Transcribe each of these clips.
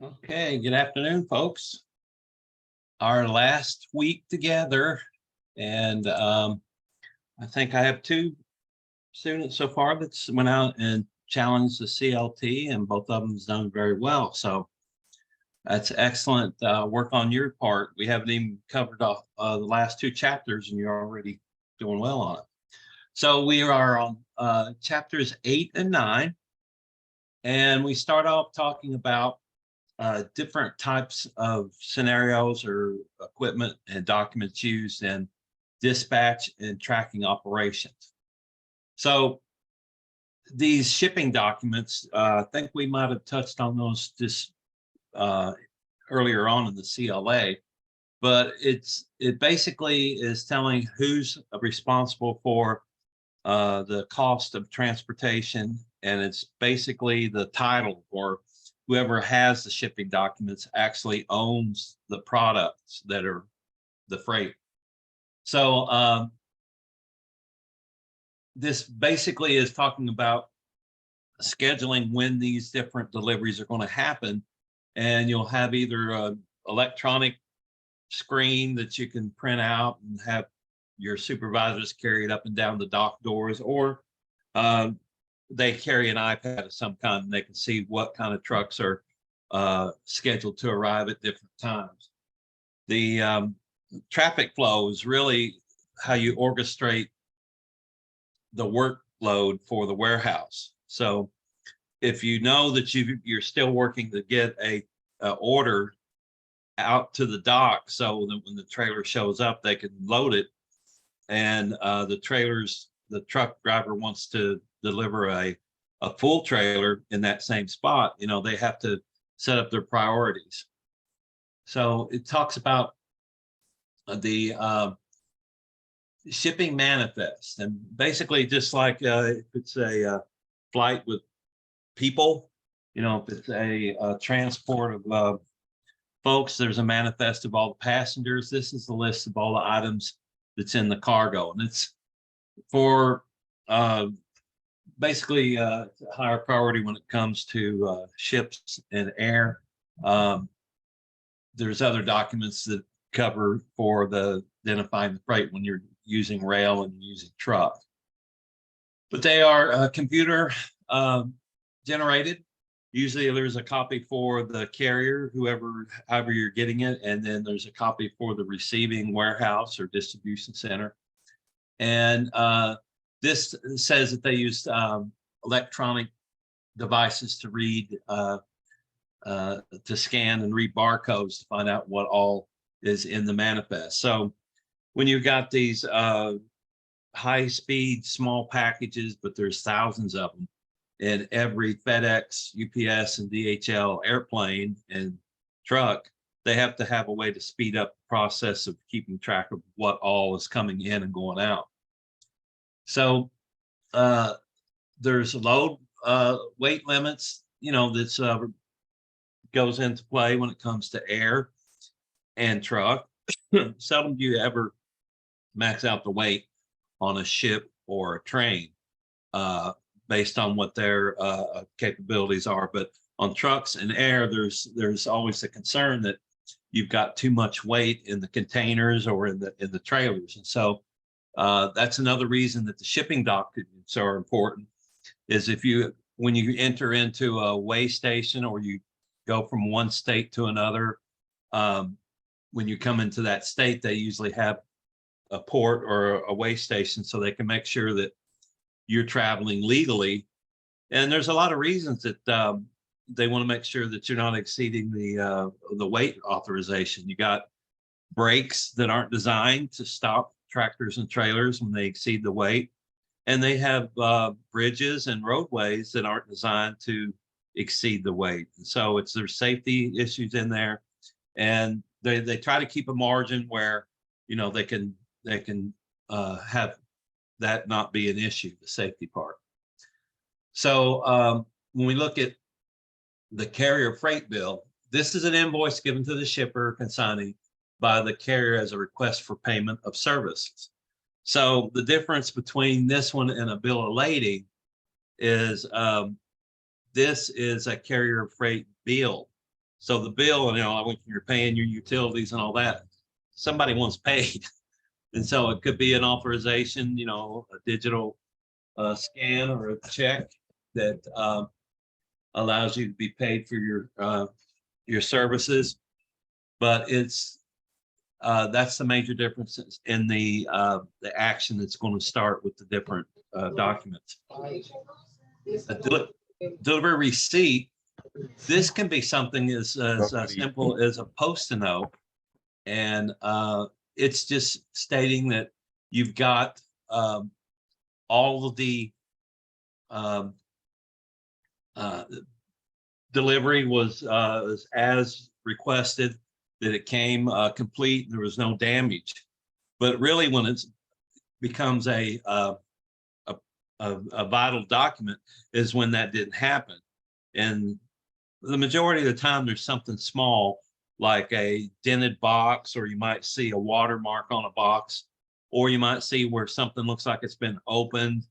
Okay, good afternoon, folks. Our last week together, and I think I have two students so far that's went out and challenged the CLT, and both of them's done very well. So that's excellent work on your part. We haven't even covered off the last two chapters, and you're already doing well on it. So we are on chapters 8 and 9, and we start off talking about different types of scenarios or equipment and documents used in dispatch and tracking operations. So these shipping documents, I think we might have touched on those just earlier on in the CLA, but it basically is telling who's responsible for the cost of transportation, and it's basically the title or whoever has the shipping documents actually owns the products that are the freight. So this basically is talking about scheduling when these different deliveries are going to happen. And you'll have either an electronic screen that you can print out and have your supervisors carry it up and down the dock doors, or they carry an iPad of some kind and they can see what kind of trucks are scheduled to arrive at different times. The traffic flow is really how you orchestrate the workload for the warehouse. So if you know that you're still working to get a order out to the dock so that when the trailer shows up, they can load it, and the truck driver wants to deliver a full trailer in that same spot, they have to set up their priorities. So it talks about the shipping manifest, and basically just like if it's a flight with people, if it's a transport of folks, there's a manifest of all the passengers. This is the list of all the items that's in the cargo, and it's for basically higher priority when it comes to ships and air. There's other documents that cover for the identifying the freight when you're using rail and using truck. But they are computer generated. Usually there's a copy for the carrier, however you're getting it, and then there's a copy for the receiving warehouse or distribution center. And this says that they used electronic devices to read, to scan and read barcodes to find out what all is in the manifest. So when you've got these high-speed small packages, but there's thousands of them in every FedEx, UPS, and DHL airplane and truck, they have to have a way to speed up the process of keeping track of what all is coming in and going out. So there's load weight limits, that's goes into play when it comes to air and truck. Seldom do you ever max out the weight on a ship or a train based on what their capabilities are. But on trucks and air, there's always a concern that you've got too much weight in the containers or in the trailers. And so that's another reason that the shipping documents are important, is when you enter into a weigh station or you go from one state to another, when you come into that state, they usually have a port or a weigh station so they can make sure that you're traveling legally. And there's a lot of reasons that they want to make sure that you're not exceeding the weight authorization. You got brakes that aren't designed to stop tractors and trailers when they exceed the weight. And they have bridges and roadways that aren't designed to exceed the weight. And so there's safety issues in there. And they try to keep a margin where, they can have that not be an issue, the safety part. So when we look at the carrier freight bill, this is an invoice given to the shipper or consignee by the carrier as a request for payment of services. So the difference between this one and a bill of lading is this is a carrier freight bill. So the bill, when you're paying your utilities and all that, somebody wants paid. And so it could be an authorization, a digital scan or a check that allows you to be paid for your services. But that's the major difference in the action that's going to start with the different documents. Delivery receipt. This can be something as simple as a post-it note, and it's just stating that you've got all of the delivery was as requested, that it came complete, there was no damage. But really, when it becomes a vital document is when that didn't happen. And the majority of the time, there's something small like a dented box, or you might see a watermark on a box, or you might see where something looks like it's been opened.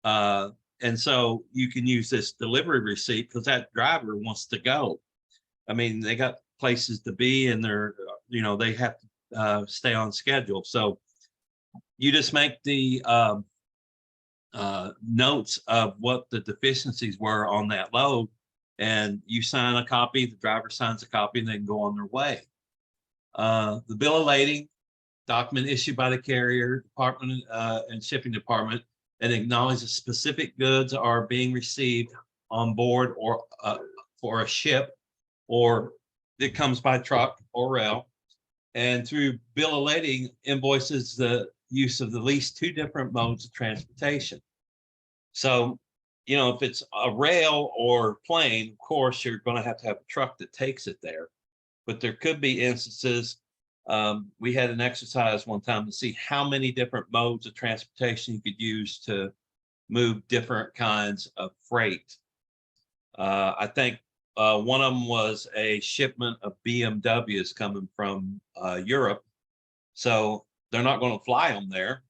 And so you can use this delivery receipt because that driver wants to go. I mean, they got places to be, and they have to stay on schedule. So you just make the notes of what the deficiencies were on that load, and you sign a copy, the driver signs a copy, and they can go on their way. The bill of lading, document issued by the carrier department and shipping department, and acknowledges specific goods are being received on board or for a ship, or it comes by truck or rail. And through bill of lading, invoices the use of at least 2 different modes of transportation. So, if it's a rail or plane, of course, you're going to have a truck that takes it there. But there could be instances. We had an exercise one time to see how many different modes of transportation you could use to move different kinds of freight. I think one of them was a shipment of BMWs coming from Europe. So they're not going to fly them there.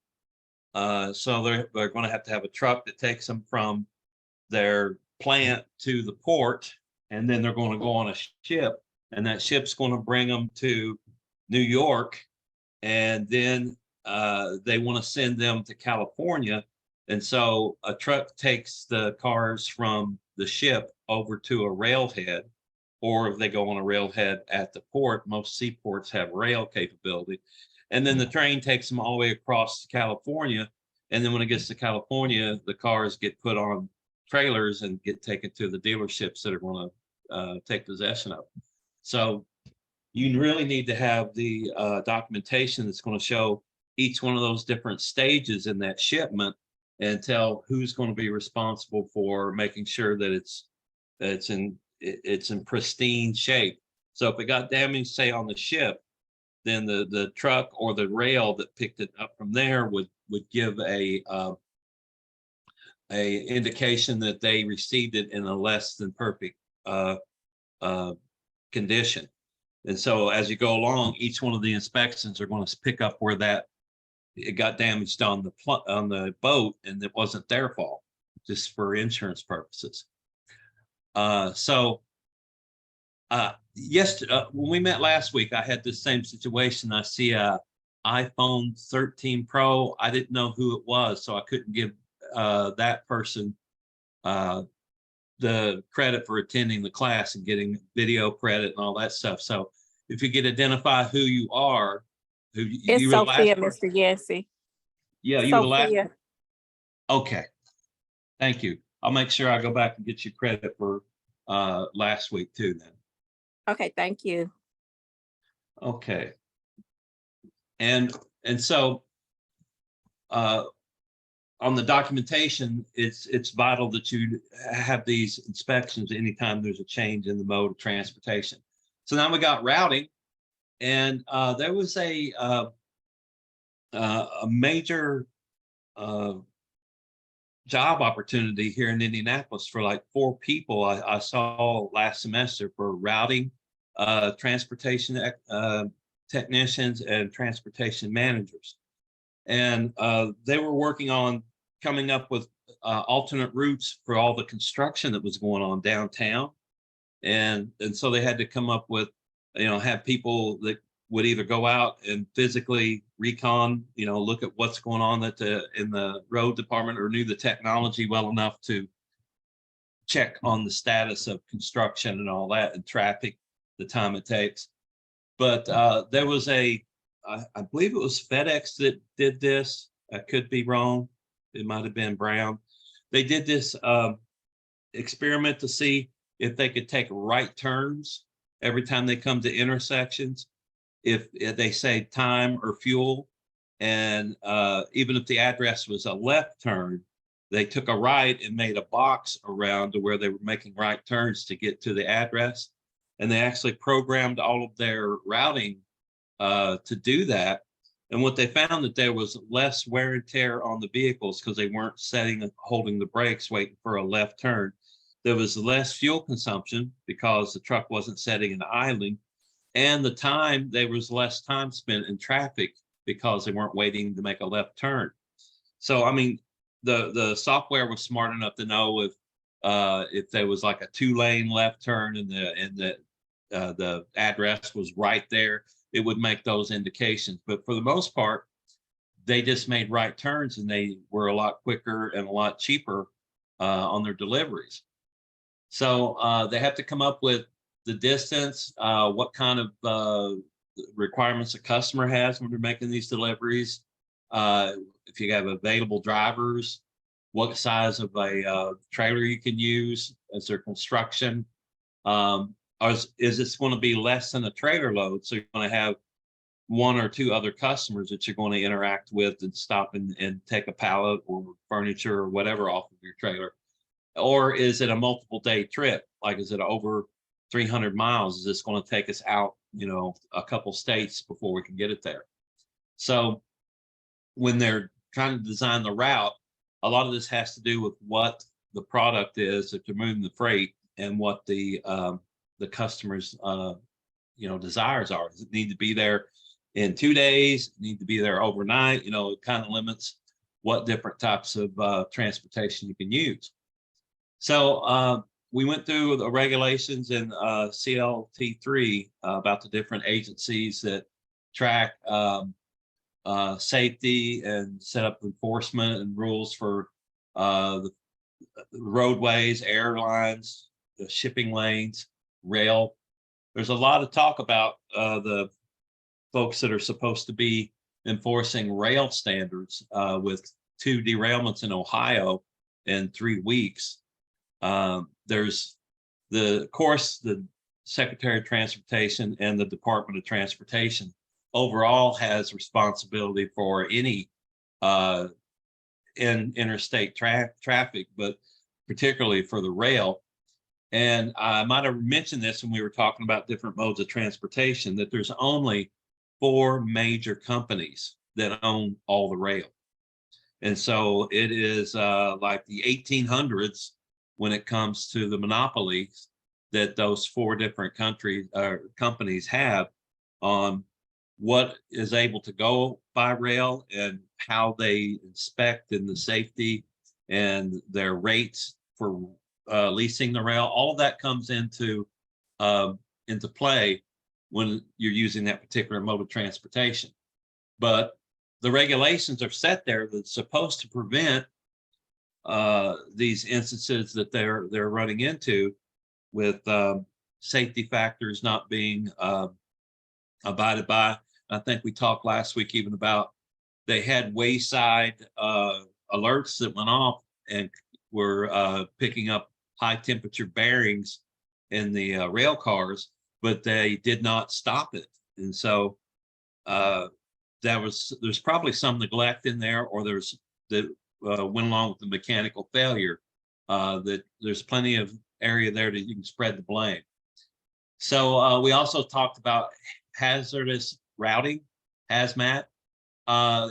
So they're going to have a truck that takes them from their plant to the port, and then they're going to go on a ship, and that ship's going to bring them to New York, and then they want to send them to California. And so a truck takes the cars from the ship over to a railhead, or if they go on a railhead at the port, most seaports have rail capability. And then the train takes them all the way across to California. And then when it gets to California, the cars get put on trailers and get taken to the dealerships that are going to take possession of them. So you really need to have the documentation that's going to show each one of those different stages in that shipment, and tell who's going to be responsible for making sure that it's in pristine shape. So if it got damaged, say on the ship, then the truck or the rail that picked it up from there would give a indication that they received it in a less than perfect condition. And so as you go along, each one of the inspections are going to pick up where that it got damaged on the boat, and it wasn't their fault, just for insurance purposes. Yes, when we met last week, I had the same situation. I see a iPhone 13 Pro. I didn't know who it was, so I couldn't give that person the credit for attending the class and getting video credit and all that stuff. So if you could identify who you are, It's Sophia, Mr. Yancey. Yeah, you were the last. Sophia. Okay, thank you. I'll make sure I go back and get you credit for last week too then. Okay, thank you. Okay. And so on the documentation, it's vital that you have these inspections anytime there's a change in the mode of transportation. So now we got routing, and there was a major job opportunity here in Indianapolis for like 4 people I saw last semester for routing, transportation technicians, and transportation managers. And they were working on coming up with alternate routes for all the construction that was going on downtown. And so they had to come up with, have people that would either go out and physically recon, look at what's going on in the road department, or knew the technology well enough to check on the status of construction and all that, and traffic, the time it takes. But there was I believe it was FedEx that did this. I could be wrong. It might have been Brown. They did this experiment to see if they could take right turns every time they come to intersections, if they save time or fuel. And even if the address was a left turn, they took a right and made a box around to where they were making right turns to get to the address. And they actually programmed all of their routing to do that. And what they found, that there was less wear and tear on the vehicles because they weren't holding the brakes, waiting for a left turn. There was less fuel consumption because the truck wasn't setting and idling. And there was less time spent in traffic because they weren't waiting to make a left turn. So, I mean, the software was smart enough to know if there was like a 2-lane left turn and the address was right there, it would make those indications. But for the most part, they just made right turns, and they were a lot quicker and a lot cheaper on their deliveries. So they have to come up with the distance, what kind of requirements a customer has when they're making these deliveries. If you have available drivers, what size of a trailer you can use as their construction. Is this going to be less than a trailer load? So you're going to have 1 or 2 other customers that you're going to interact with and stop and take a pallet or furniture or whatever off of your trailer. Or is it a multiple day trip? Like, is it over 300 miles? Is this going to take us out, a couple states before we can get it there? So when they're trying to design the route, a lot of this has to do with what the product is that they're moving the freight, and what the customer's desires are. Does it need to be there in 2 days? Need to be there overnight? It kind of limits what different types of transportation you can use. So we went through the regulations in CLT3 about the different agencies that track safety and set up enforcement and rules for the roadways, airlines, the shipping lanes, rail. There's a lot of talk about the folks that are supposed to be enforcing rail standards with 2 derailments in Ohio in 3 weeks. There's the Secretary of Transportation and the Department of Transportation overall has responsibility for any interstate traffic, but particularly for the rail. And I might have mentioned this when we were talking about different modes of transportation, that there's only 4 major companies that own all the rail. And so it is like the 1800s when it comes to the monopolies that those 4 different companies have on what is able to go by rail, and how they inspect, and the safety and their rates for leasing the rail. All of that comes into play when you're using that particular mode of transportation. But the regulations are set there that's supposed to prevent these instances that they're running into with safety factors not being abided by. I think we talked last week even about they had wayside alerts that went off and were picking up high temperature bearings in the rail cars, but they did not stop it. And so there's probably some neglect in there, or that went along with the mechanical failure, that there's plenty of area there that you can spread the blame. So we also talked about hazardous routing, hazmat.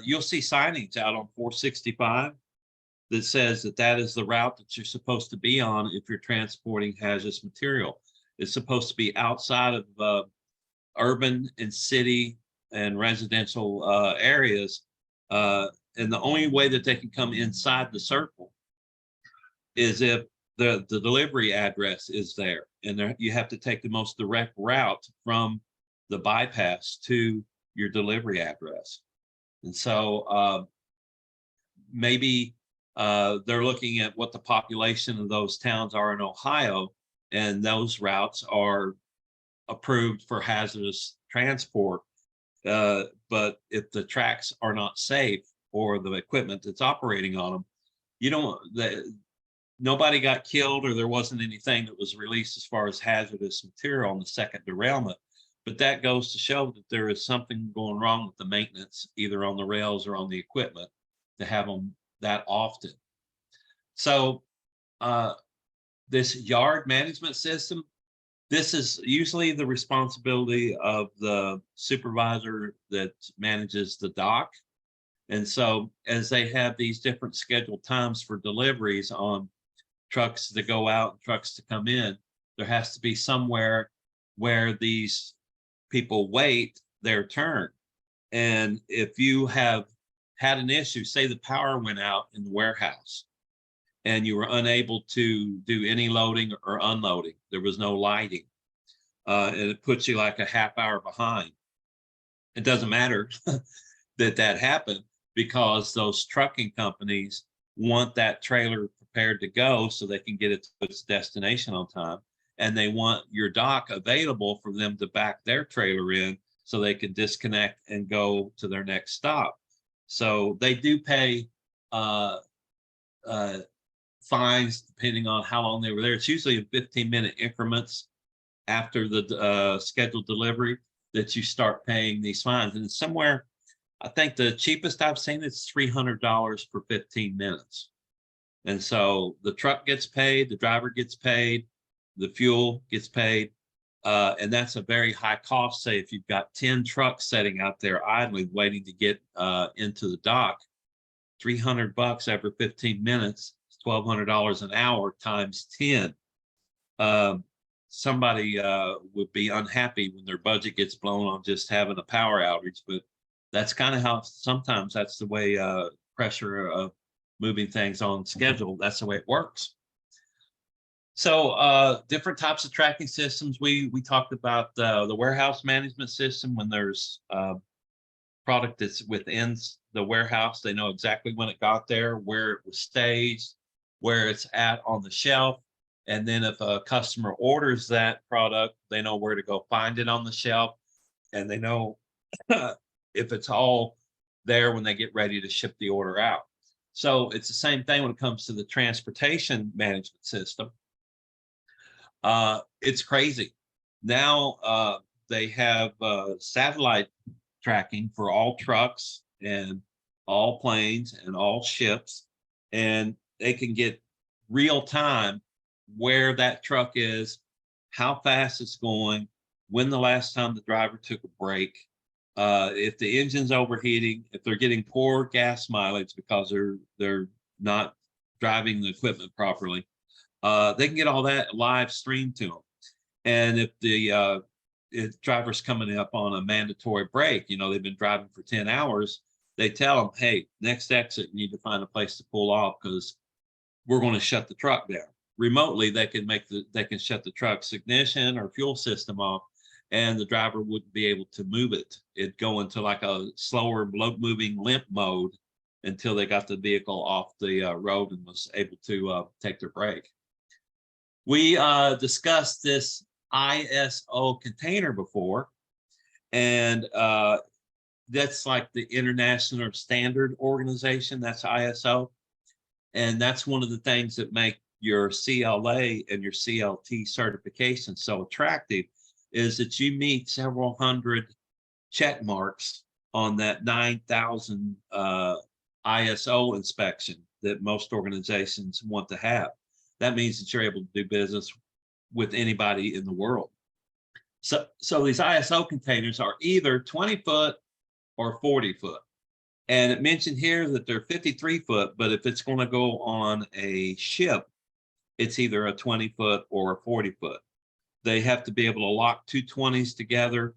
You'll see signage out on 465 that says that is the route that you're supposed to be on if you're transporting hazardous material. It's supposed to be outside of urban and city and residential areas. And the only way that they can come inside the circle is if the delivery address is there, and there you have to take the most direct route from the bypass to your delivery address. And so maybe they're looking at what the population of those towns are in Ohio, and those routes are approved for hazardous transport. But if the tracks are not safe or the equipment that's operating on them, you don't, nobody got killed or there wasn't anything that was released as far as hazardous material on the second derailment. But that goes to show that there is something going wrong with the maintenance, either on the rails or on the equipment, to have them that often. So this yard management system, this is usually the responsibility of the supervisor that manages the dock. And so as they have these different scheduled times for deliveries on trucks that go out and trucks to come in, there has to be somewhere where these people wait their turn. And if you have had an issue, say the power went out in the warehouse and you were unable to do any loading or unloading, there was no lighting, and it puts you like a half hour behind. It doesn't matter that happened, because those trucking companies want that trailer prepared to go so they can get it to its destination on time. And they want your dock available for them to back their trailer in so they can disconnect and go to their next stop. So they do pay fines depending on how long they were there. It's usually in 15-minute increments after the scheduled delivery that you start paying these fines. And somewhere, I think the cheapest I've seen is $300 for 15 minutes. And so the truck gets paid, the driver gets paid, the fuel gets paid. And that's a very high cost. Say if you've got 10 trucks sitting out there idly waiting to get into the dock, $300 every 15 minutes, $1,200 an hour times 10. Somebody would be unhappy when their budget gets blown on just having a power outage, but that's kind of how sometimes that's the way pressure of moving things on schedule. That's the way it works. So different types of tracking systems. We talked about the warehouse management system. When there's product that's within the warehouse, they know exactly when it got there, where it was staged, where it's at on the shelf. And then if a customer orders that product, they know where to go find it on the shelf, and they know if it's all there when they get ready to ship the order out. So it's the same thing when it comes to the transportation management system. It's crazy. Now they have satellite tracking for all trucks and all planes and all ships, and they can get real time where that truck is, how fast it's going, when the last time the driver took a break, if the engine's overheating, if they're getting poor gas mileage because they're not driving the equipment properly. They can get all that live streamed to them. And if the driver's coming up on a mandatory break, they've been driving for 10 hours, they tell them, hey, next exit, you need to find a place to pull off because we're going to shut the truck down. Remotely, they can shut the truck's ignition or fuel system off, and the driver wouldn't be able to move it. It'd go into like a slower moving limp mode until they got the vehicle off the road and was able to take their break. We discussed this ISO container before, and that's like the International Standard Organization. That's ISO. And that's one of the things that make your CLA and your CLT certification so attractive, is that you meet several hundred check marks on that 9,000 ISO inspection that most organizations want to have. That means that you're able to do business with anybody in the world. So these ISO containers are either 20 foot or 40 foot. And it mentioned here that they're 53 foot, but if it's going to go on a ship, it's either a 20 foot or a 40 foot. They have to be able to lock two 20s together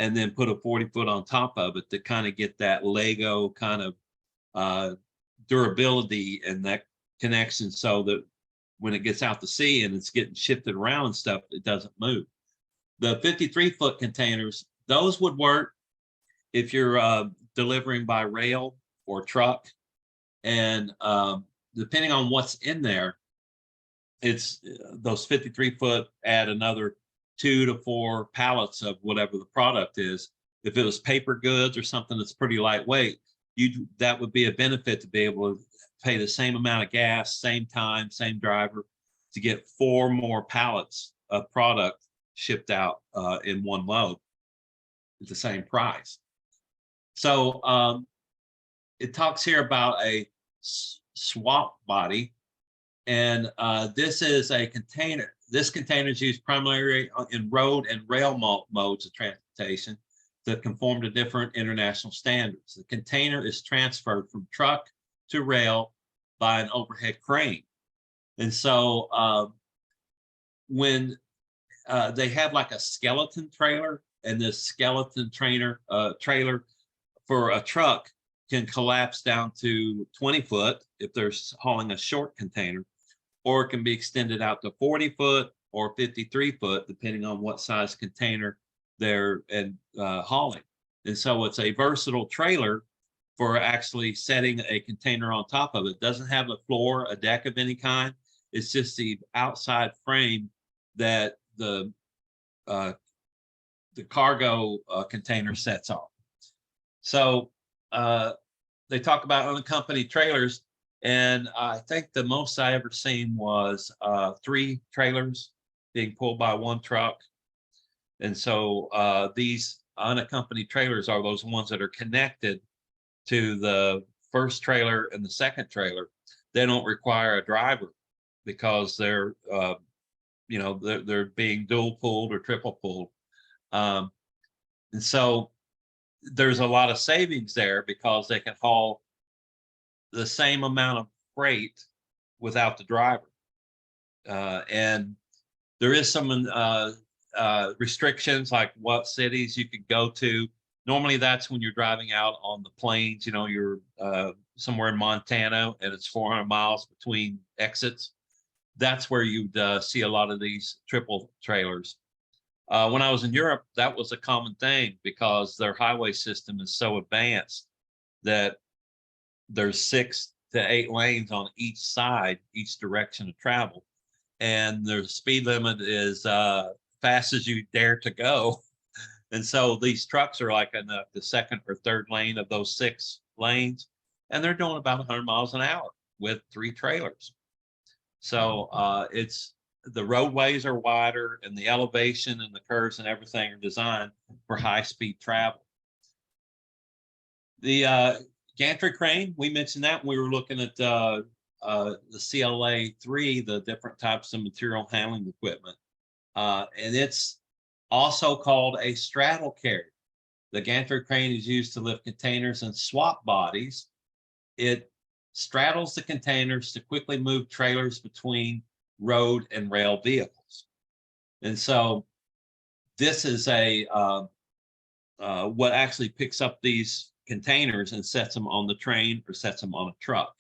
and then put a 40 foot on top of it to kind of get that Lego kind of durability and that connection, so that when it gets out to sea and it's getting shifted around and stuff, it doesn't move. The 53-foot containers, those would work if you're delivering by rail or truck. And depending on what's in there, it's those 53-foot add another 2 to 4 pallets of whatever the product is. If it was paper goods or something that's pretty lightweight, that would be a benefit to be able to pay the same amount of gas, same time, same driver to get 4 more pallets of product shipped out in one load at the same price. So it talks here about a swap body, and this is a container. This container is used primarily in road and rail modes of transportation that conform to different international standards. The container is transferred from truck to rail by an overhead crane. And so when they have like a skeleton trailer, and this skeleton trailer for a truck can collapse down to 20 foot if they're hauling a short container, or it can be extended out to 40 foot or 53 foot, depending on what size container they're hauling. And so it's a versatile trailer for actually setting a container on top of it. It doesn't have a floor, a deck of any kind. It's just the outside frame that the cargo container sets on. So they talk about unaccompanied trailers, and I think the most I ever seen was 3 trailers being pulled by 1 truck. And so these unaccompanied trailers are those ones that are connected to the first trailer and the second trailer. They don't require a driver because they're they're being dual pulled or triple pulled. And so there's a lot of savings there because they can haul the same amount of freight without the driver. And there is some restrictions, like what cities you could go to. Normally that's when you're driving out on the plains, you're somewhere in Montana and it's 400 miles between exits. That's where you'd see a lot of these triple trailers. When I was in Europe, that was a common thing because their highway system is so advanced that there's 6 to 8 lanes on each side, each direction of travel. And the speed limit is fast as you dare to go. And so these trucks are like in the second or third lane of those 6 lanes, and they're doing about 100 miles an hour with 3 trailers. So it's the roadways are wider, and the elevation and the curves and everything are designed for high-speed travel. The gantry crane, we mentioned that when we were looking at the CLA 3, the different types of material handling equipment. And it's also called a straddle carrier. The gantry crane is used to lift containers and swap bodies. It straddles the containers to quickly move trailers between road and rail vehicles. And so this is a what actually picks up these containers and sets them on the train or sets them on a truck.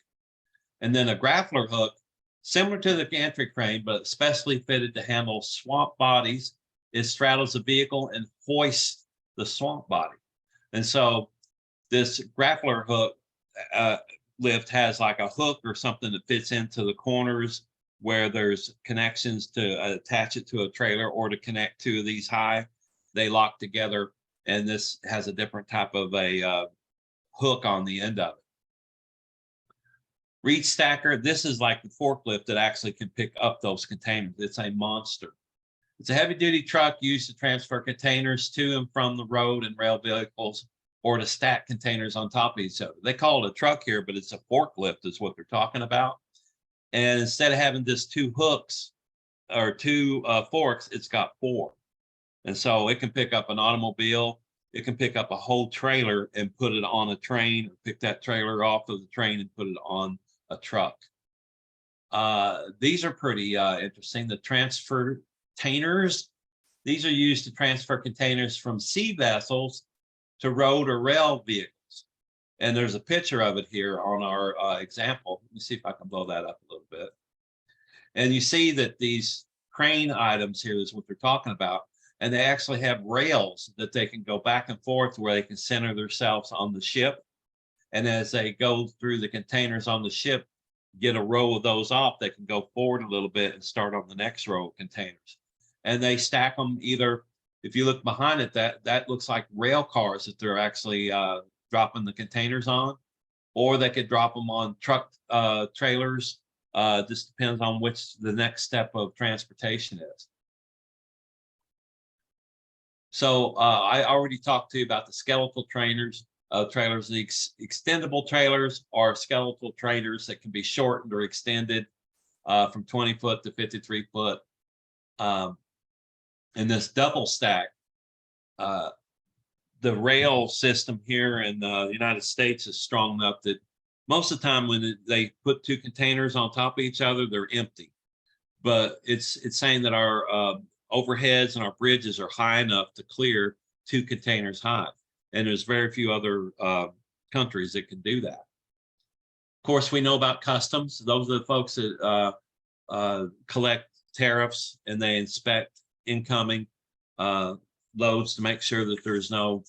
And then a grappler hook, similar to the gantry crane, but specially fitted to handle swamp bodies. It straddles the vehicle and hoists the swamp body. And so this grappler hook lift has like a hook or something that fits into the corners where there's connections to attach it to a trailer or to connect to these high. They lock together, and this has a different type of a hook on the end of it. Reach stacker, this is like the forklift that actually can pick up those containers. It's a monster. It's a heavy duty truck used to transfer containers to and from the road and rail vehicles, or to stack containers on top of each other. They call it a truck here, but it's a forklift is what they're talking about. And instead of having just 2 hooks or 2 forks, it's got 4. And so it can pick up an automobile. It can pick up a whole trailer and put it on a train, or pick that trailer off of the train and put it on a truck. These are pretty interesting. The transfertainers, these are used to transfer containers from sea vessels to road or rail vehicles. And there's a picture of it here on our example. Let me see if I can blow that up a little bit. And you see that these crane items here is what they're talking about. And they actually have rails that they can go back and forth where they can center themselves on the ship. And as they go through the containers on the ship, get a row of those off, they can go forward a little bit and start on the next row of containers. And they stack them either, if you look behind it, that looks like rail cars that they're actually dropping the containers on, or they could drop them on truck trailers. Just depends on which the next step of transportation is. So I already talked to you about the skeletal trailers. The extendable trailers are skeletal trailers that can be shortened or extended from 20 foot to 53 foot. And this double stack, the rail system here in the United States is strong enough that most of the time when they put two containers on top of each other, they're empty. But it's saying that our overheads and our bridges are high enough to clear two containers high. And there's very few other countries that can do that. Of course, we know about customs. Those are the folks that collect tariffs and they inspect incoming loads to make sure that there's no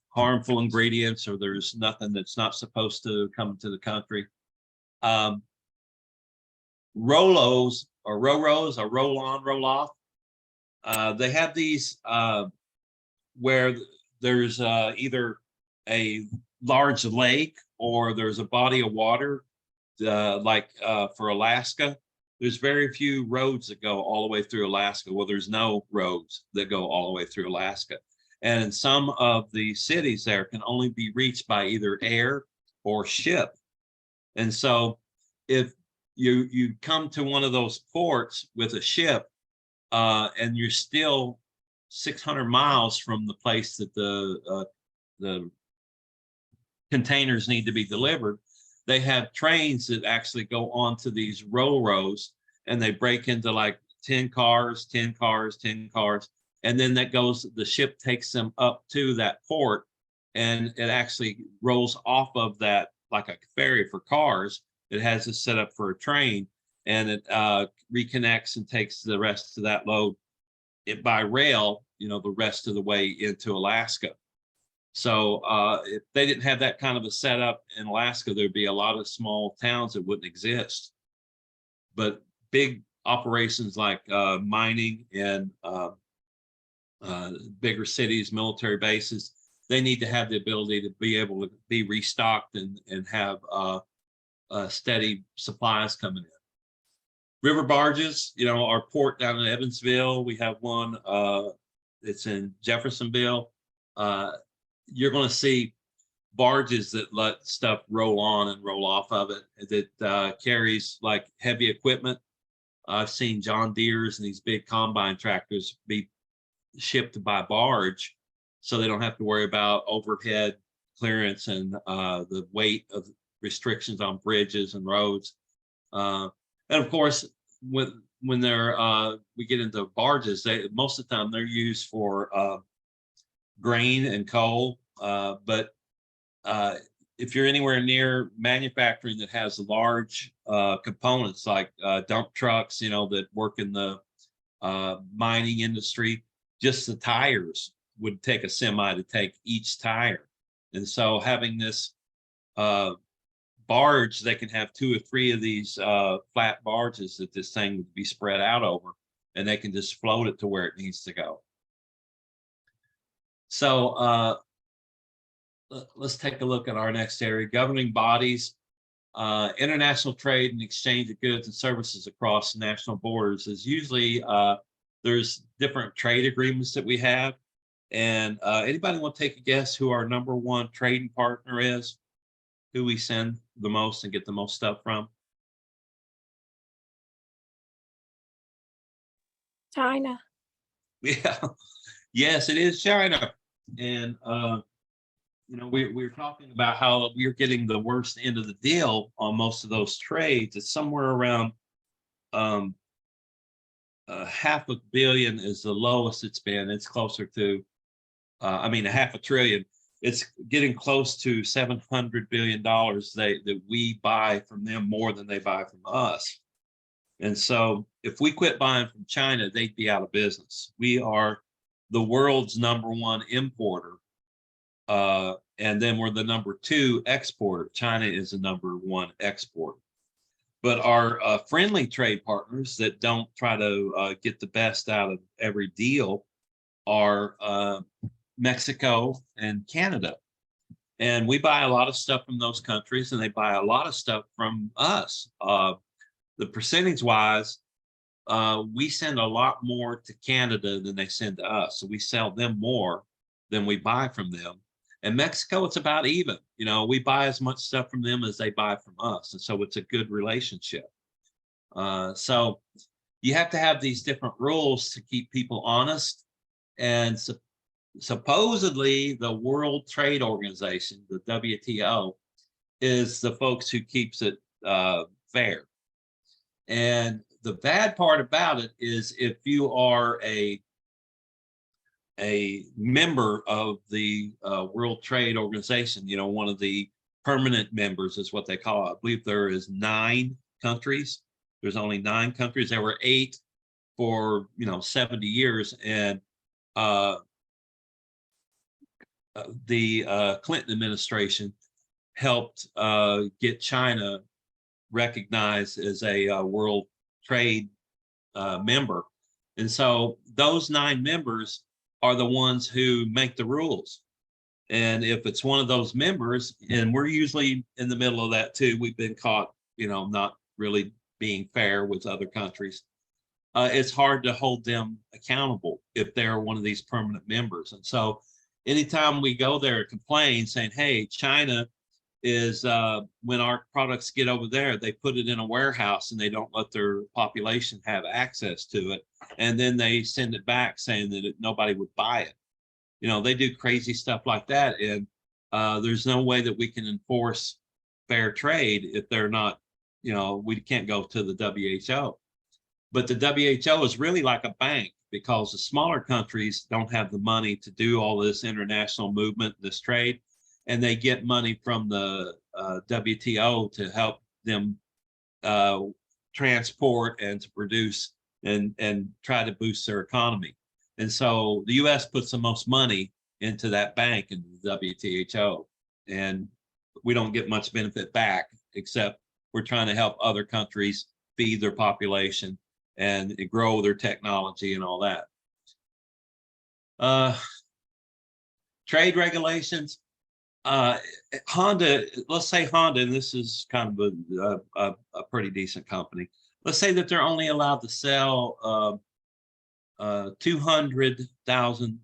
harmful ingredients or there's nothing that's not supposed to come to the country. Rolos or ro-ros or roll on, roll off. They have these where there's either a large lake or there's a body of water, like for Alaska. There's very few roads that go all the way through Alaska. Well, there's no roads that go all the way through Alaska. And some of the cities there can only be reached by either air or ship. And so if you come to one of those ports with a ship and you're still 600 miles from the place that the containers need to be delivered, they have trains that actually go onto these rows and they break into like 10 cars, 10 cars, 10 cars. And then that goes, the ship takes them up to that port and it actually rolls off of that like a ferry for cars. It has it set up for a train and it reconnects and takes the rest of that load by rail, the rest of the way into Alaska. So if they didn't have that kind of a setup in Alaska, there'd be a lot of small towns that wouldn't exist. But big operations like mining and bigger cities, military bases, they need to have the ability to be able to be restocked and have steady supplies coming in. River barges, our port down in Evansville, we have one, it's in Jeffersonville. You're going to see barges that let stuff roll on and roll off of it that carries like heavy equipment. I've seen John Deere's and these big combine tractors be shipped by barge so they don't have to worry about overhead clearance and the weight of restrictions on bridges and roads. And of course, when they're we get into barges, most of the time they're used for grain and coal. But if you're anywhere near manufacturing that has large components like dump trucks, that work in the mining industry, just the tires would take a semi to take each tire. And so having this barge, they can have 2 or 3 of these flat barges that this thing would be spread out over, and they can just float it to where it needs to go. So let's take a look at our next area, governing bodies. International trade and exchange of goods and services across national borders is usually, there's different trade agreements that we have. And anybody want to take a guess who our #1 trading partner is? Who we send the most and get the most stuff from? China. Yeah, yes, it is China. And we're talking about how we're getting the worst end of the deal on most of those trades. It's somewhere around $500 million is the lowest it's been. It's closer to, $500 billion. It's getting close to $700 billion that we buy from them more than they buy from us. And so if we quit buying from China, they'd be out of business. We are the world's #1 importer. And then we're the #2 exporter. China is the #1 exporter. But our friendly trade partners that don't try to get the best out of every deal are Mexico and Canada. And we buy a lot of stuff from those countries, and they buy a lot of stuff from us. The percentage wise, we send a lot more to Canada than they send to us. So we sell them more than we buy from them. And Mexico, it's about even. You know, we buy as much stuff from them as they buy from us. And so it's a good relationship. So you have to have these different rules to keep people honest. And supposedly the World Trade Organization, the WTO, is the folks who keeps it fair. And the bad part about it is if you are a member of the World Trade Organization, you know, one of the permanent members is what they call it. I believe there is 9 countries. There's only 9 countries. There were 8 for, 70 years. And the Clinton administration helped get China recognized as a World Trade member. And so those 9 members are the ones who make the rules. And if it's one of those members, and we're usually in the middle of that too, we've been caught, not really being fair with other countries. It's hard to hold them accountable if they're one of these permanent members. And so anytime we go there and complain saying, hey, China is when our products get over there, they put it in a warehouse and they don't let their population have access to it. And then they send it back saying that nobody would buy it. They do crazy stuff like that. And there's no way that we can enforce fair trade if they're not, we can't go to the WHO. But the WHO is really like a bank because the smaller countries don't have the money to do all this international movement, this trade. And they get money from the WTO to help them transport and to produce and try to boost their economy. And so the US puts the most money into that bank in the WTO. And we don't get much benefit back, except we're trying to help other countries feed their population and grow their technology and all that. Trade regulations. Honda, let's say Honda, and this is kind of a pretty decent company. Let's say that they're only allowed to sell 200,000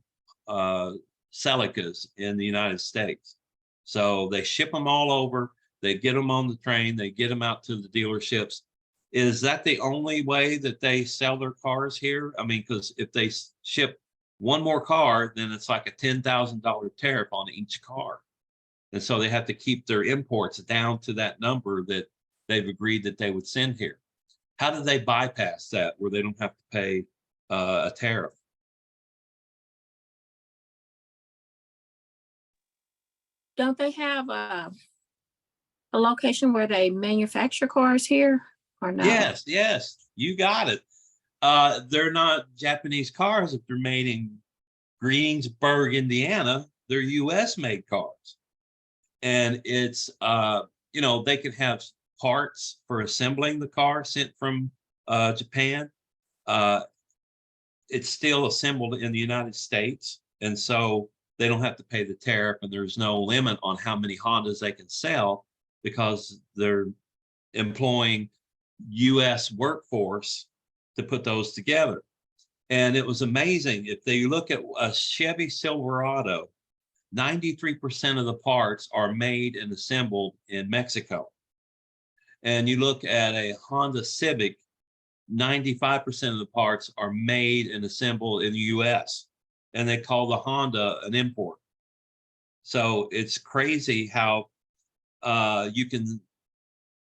Celicas in the United States. So they ship them all over, they get them on the train, they get them out to the dealerships. Is that the only way that they sell their cars here? I mean, because if they ship one more car, then it's like a $10,000 tariff on each car. And so they have to keep their imports down to that number that they've agreed that they would send here. How do they bypass that where they don't have to pay a tariff? Don't they have a location where they manufacture cars here or no? Yes, you got it. They're not Japanese cars if they're made in Greensburg, Indiana. They're US made cars. And it's, they can have parts for assembling the car sent from Japan. It's still assembled in the United States. And so they don't have to pay the tariff, and there's no limit on how many Hondas they can sell because they're employing US workforce to put those together. And it was amazing. If they look at a Chevy Silverado, 93% of the parts are made and assembled in Mexico. And you look at a Honda Civic, 95% of the parts are made and assembled in the US. And they call the Honda an import. So it's crazy how you can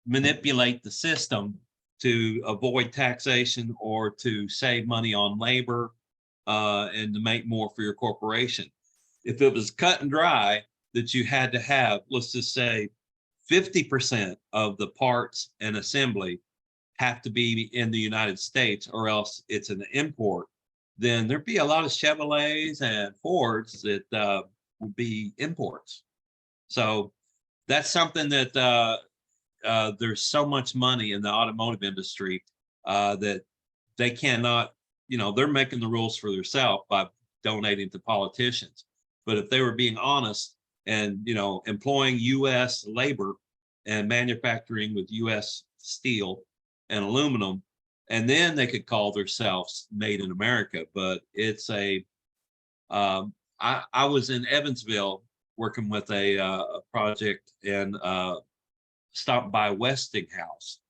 manipulate the system to avoid taxation or to save money on labor and to make more for your corporation. If it was cut and dry that you had to have, let's just say 50% of the parts and assembly have to be in the United States or else it's an import, then there'd be a lot of Chevrolets and Fords that would be imports. So that's something that there's so much money in the automotive industry that they cannot, they're making the rules for themselves by donating to politicians. But if they were being honest and, employing US labor and manufacturing with US steel and aluminum, and then they could call themselves made in America. But it's I was in Evansville working with a project and stopped by Westinghouse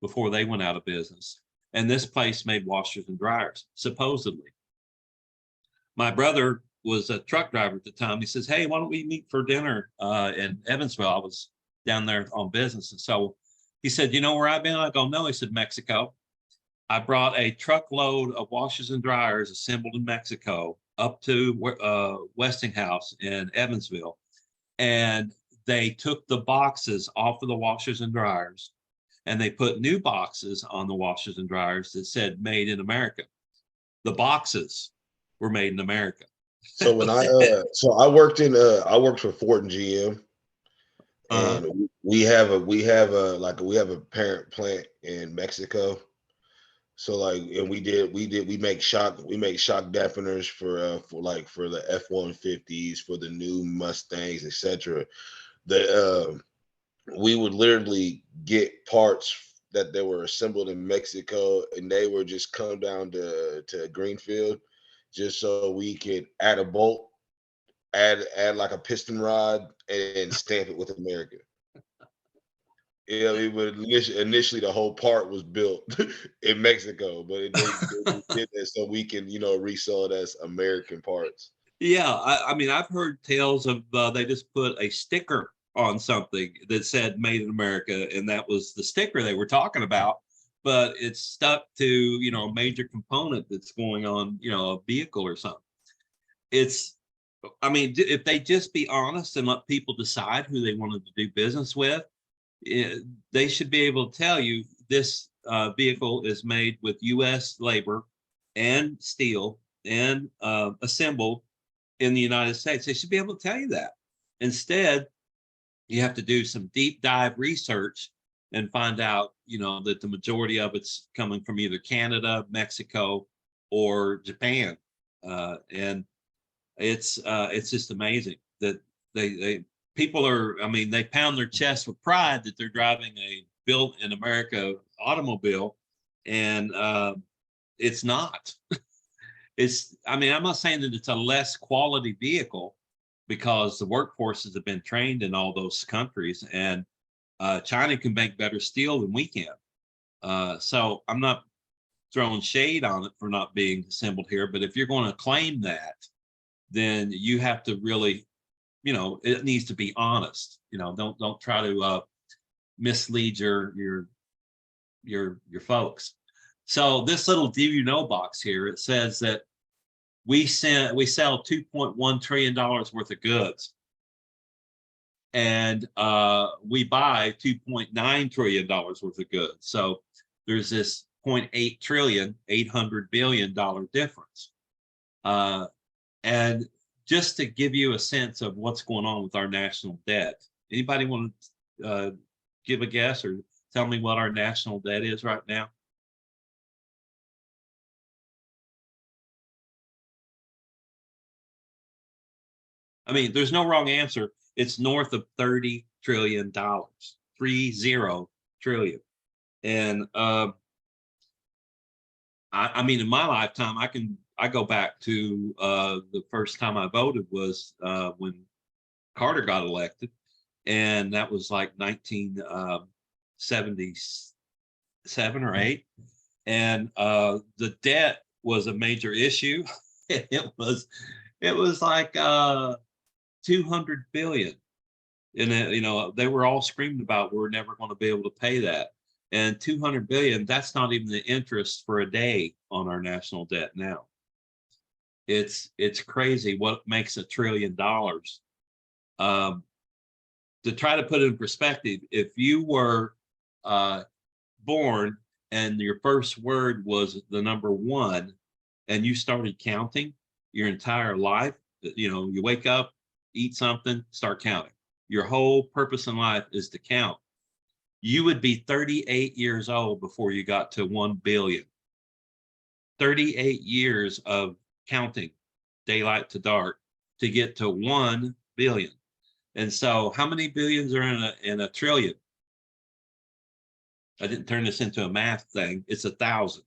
before they went out of business. And this place made washers and dryers, supposedly. My brother was a truck driver at the time. He says, "Hey, why don't we meet for dinner in Evansville?" I was down there on business. And so he said, "You know where I've been?" I go, "No." He said, "Mexico." I brought a truckload of washers and dryers assembled in Mexico up to Westinghouse in Evansville. And they took the boxes off of the washers and dryers and they put new boxes on the washers and dryers that said made in America. The boxes were made in America. So when I worked for Ford and GM, and we have a parent plant in Mexico. So like, and we make shock dampeners for the F-150s, for the new Mustangs, etc. We would literally get parts that they were assembled in Mexico, and they would just come down to Greenfield just so we could add a bolt, add like a piston rod, and stamp it with America. Yeah, but initially the whole part was built in Mexico, but they did that so we can, resell it as American parts. Yeah, I mean, I've heard tales of they just put a sticker on something that said made in America, and that was the sticker they were talking about, but it's stuck to, a major component that's going on, a vehicle or something. I mean, if they just be honest and let people decide who they wanted to do business with, they should be able to tell you this vehicle is made with US labor and steel and assembled in the United States. They should be able to tell you that. Instead, you have to do some deep dive research and find out, that the majority of it's coming from either Canada, Mexico, or Japan. And it's just amazing that people they pound their chest with pride that they're driving a built in America automobile, and it's not. I'm not saying that it's a less quality vehicle, because the workforces have been trained in all those countries, and China can make better steel than we can. So I'm not throwing shade on it for not being assembled here, but if you're going to claim that, then you have to really, it needs to be honest. Don't try to mislead your folks. So this little box here, it says that we sell $2.1 trillion worth of goods, and we buy $2.9 trillion worth of goods. So there's this 0.8 trillion, $800 billion difference. And just to give you a sense of what's going on with our national debt, anybody want to give a guess or tell me what our national debt is right now? I mean, there's no wrong answer. It's north of $30 trillion, 30 trillion. And I mean, in my lifetime, I go back to the first time I voted was when Carter got elected, and that was like 1977 or 8, and the debt was a major issue. It was like 200 billion, and they were all screaming about we're never going to be able to pay that. And 200 billion, that's not even the interest for a day on our national debt now. It's crazy what makes $1 trillion. To try to put it in perspective, if you were born and your first word was the number 1, and you started counting your entire life, you wake up, eat something, start counting. Your whole purpose in life is to count. You would be 38 years old before you got to 1 billion. 38 years of counting daylight to dark to get to 1 billion. And so how many billions are in a trillion? I didn't turn this into a math thing. It's 1,000.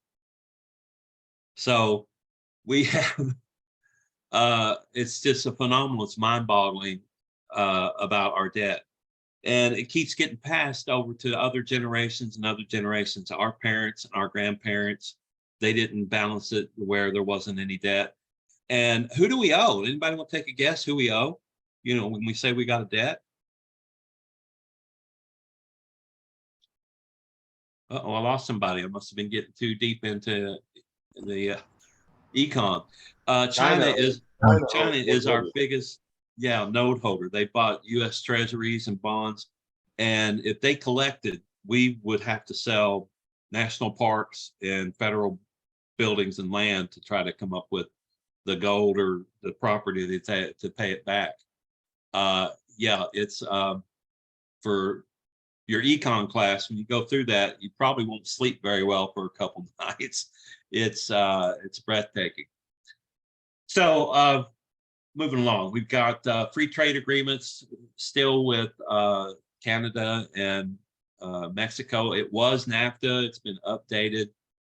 So we have, it's just a phenomenal, it's mind-boggling about our debt. And it keeps getting passed over to other generations and other generations. Our parents and our grandparents, they didn't balance it where there wasn't any debt. And who do we owe? Anybody want to take a guess who we owe? When we say we got a debt? Uh-oh, I lost somebody. I must have been getting too deep into the econ. China is our biggest, note holder. They bought U.S. treasuries and bonds. And if they collected, we would have to sell national parks and federal buildings and land to try to come up with the gold or the property to pay it back. It's for your econ class, when you go through that, you probably won't sleep very well for a couple of nights. It's breathtaking. So moving along, we've got free trade agreements still with Canada and Mexico. It was NAFTA. It's been updated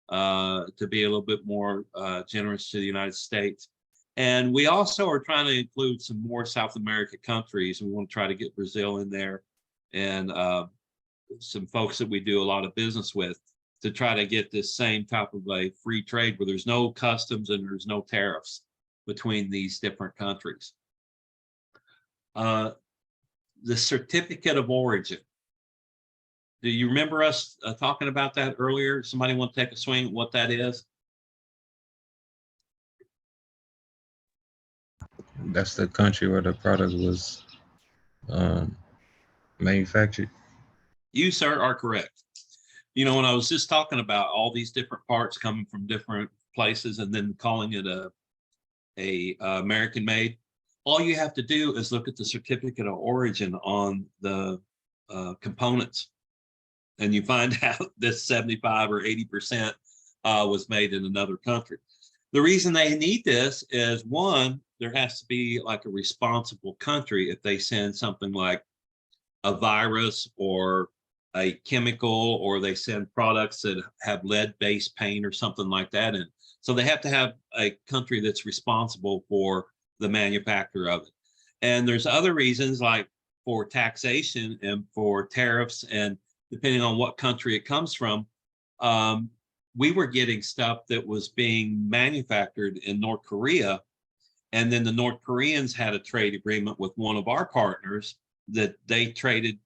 to be a little bit more generous to the United States. And we also are trying to include some more South American countries. We want to try to get Brazil in there and some folks that we do a lot of business with to try to get this same type of a free trade where there's no customs and there's no tariffs between these different countries. The certificate of origin. Do you remember us talking about that earlier? Somebody want to take a swing at what that is? That's the country where the product was manufactured. You, sir, are correct. When I was just talking about all these different parts coming from different places and then calling it a American made, all you have to do is look at the certificate of origin on the components, and you find out that 75 or 80% was made in another country. The reason they need this is, one, there has to be like a responsible country if they send something like a virus or a chemical, or they send products that have lead-based paint or something like that in. So they have to have a country that's responsible for the manufacture of it. And there's other reasons, like for taxation and for tariffs, and depending on what country it comes from. We were getting stuff that was being manufactured in North Korea, and then the North Koreans had a trade agreement with one of our partners that they traded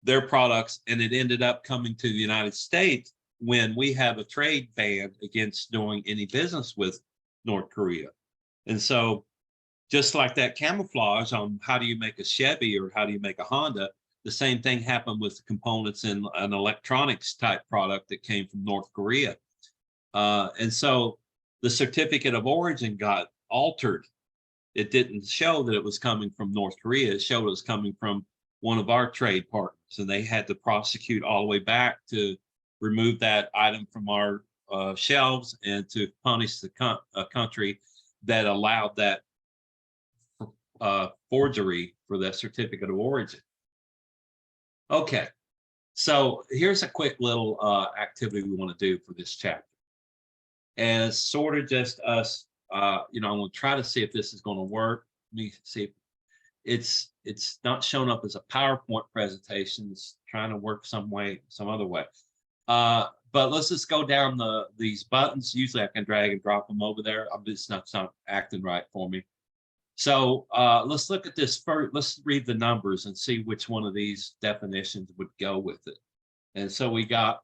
their products, and it ended up coming to the United States when we have a trade ban against doing any business with North Korea. And so just like that camouflage on how do you make a Chevy or how do you make a Honda, the same thing happened with the components in an electronics type product that came from North Korea. And so the certificate of origin got altered. It didn't show that it was coming from North Korea. It showed it was coming from one of our trade partners, and they had to prosecute all the way back to remove that item from our shelves and to punish the country that allowed that forgery for that certificate of origin. Okay, so here's a quick little activity we want to do for this chapter. And it's sort of just us, I'm going to try to see if this is going to work. Let me see if it's not showing up as a PowerPoint presentation. It's trying to work some other way. But let's just go down these buttons. Usually I can drag and drop them over there. I'm just not acting right for me. So let's look at this first. Let's read the numbers and see which one of these definitions would go with it. And so we got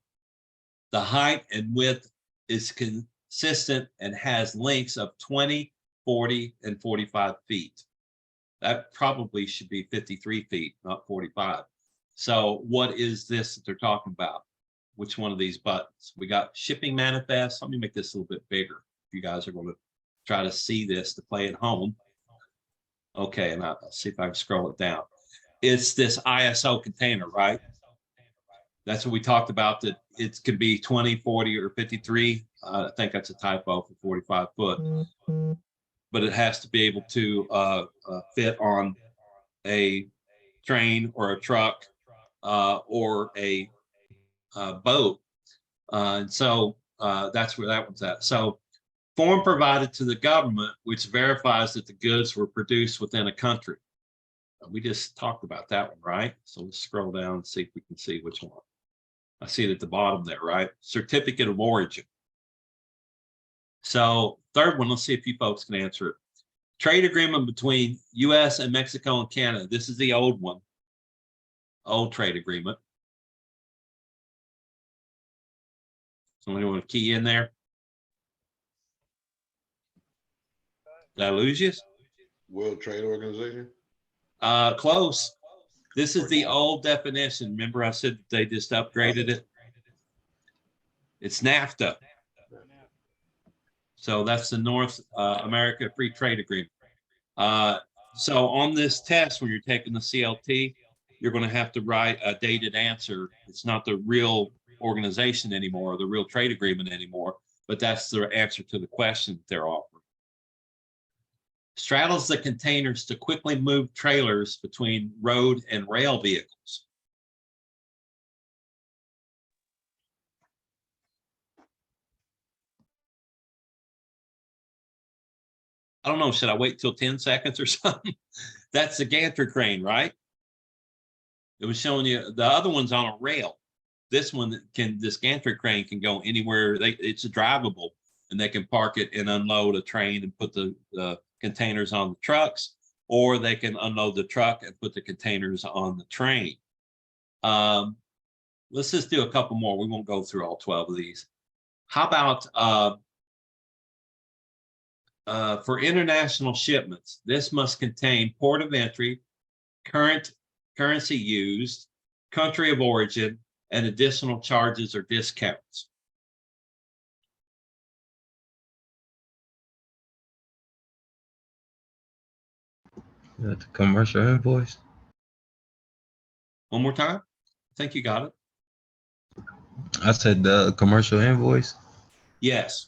the height and width is consistent and has lengths of 20, 40, and 45 feet. That probably should be 53 feet, not 45. So what is this that they're talking about? which one of these buttons. We got shipping manifest. Let me make this a little bit bigger. If you guys are going to try to see this to play at home. Okay, and I'll see if I can scroll it down. It's this ISO container, right? That's what we talked about, that it could be 20, 40, or 53. I think that's a typo for 45 foot. But it has to be able to fit on a train or a truck or a boat. And so that's where that one's at. So form provided to the government, which verifies that the goods were produced within a country. We just talked about that one, right? So let's scroll down and see if we can see which one. I see it at the bottom there, right? Certificate of origin. So third one, let's see if you folks can answer it. Trade agreement between US and Mexico and Canada. This is the old one, old trade agreement. Somebody want to key in there? Did I lose you? World Trade Organization. Close. This is the old definition. Remember I said they just upgraded it? It's NAFTA. So that's the North America Free Trade Agreement. So on this test, when you're taking the CLT, you're going to have to write a dated answer. It's not the real organization anymore, the real trade agreement anymore, but that's the answer to the question they're offering. Straddles the containers to quickly move trailers between road and rail vehicles. I don't know, should I wait till 10 seconds or something? That's the gantry crane, right? It was showing you the other one's on a rail. This one this gantry crane can go anywhere. It's drivable, and they can park it and unload a train and put the containers on the trucks, or they can unload the truck and put the containers on the train. Let's just do a couple more. We won't go through all 12 of these. How about for international shipments, this must contain port of entry, currency used, country of origin, and additional charges or discounts. The commercial invoice. One more time. I think you got it. I said the commercial invoice. Yes,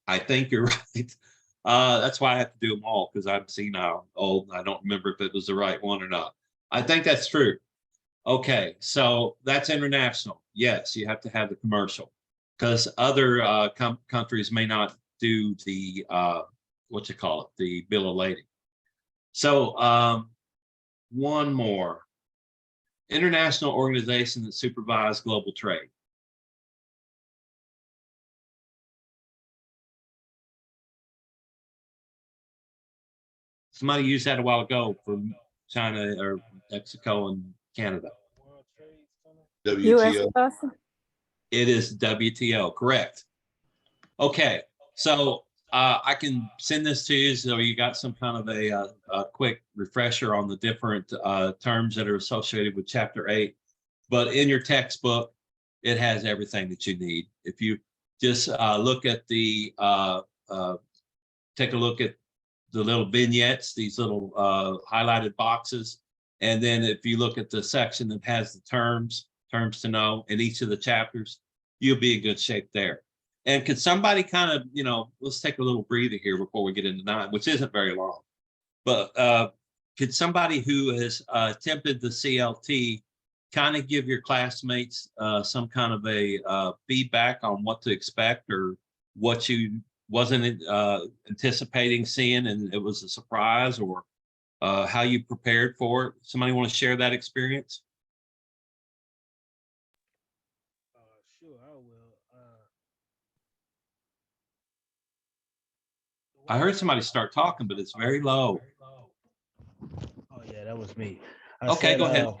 I think you're right. That's why I have to do them all, because I've seen how old. I don't remember if it was the right one or not. I think that's true. Okay, so that's international. Yes, you have to have the commercial, because other countries may not do the what you call it, the bill of lading. So one more. International organization that supervises global trade. Somebody used that a while ago for China or Mexico and Canada. WTO. It is WTO, correct. Okay, so I can send this to you so you got some kind of a quick refresher on the different terms that are associated with Chapter 8. But in your textbook, it has everything that you need. If you just look at the, take a look at the little vignettes, these little highlighted boxes. And then if you look at the section that has the terms to know in each of the chapters, you'll be in good shape there. And could somebody kind of, let's take a little breather here before we get into 9, which isn't very long. But could somebody who has attempted the CLT kind of give your classmates some kind of a feedback on what to expect, or what you wasn't anticipating seeing and it was a surprise, or how you prepared for it? Somebody want to share that experience? Sure, I will. I heard somebody start talking, but it's very low. Oh yeah, that was me. Okay, go ahead.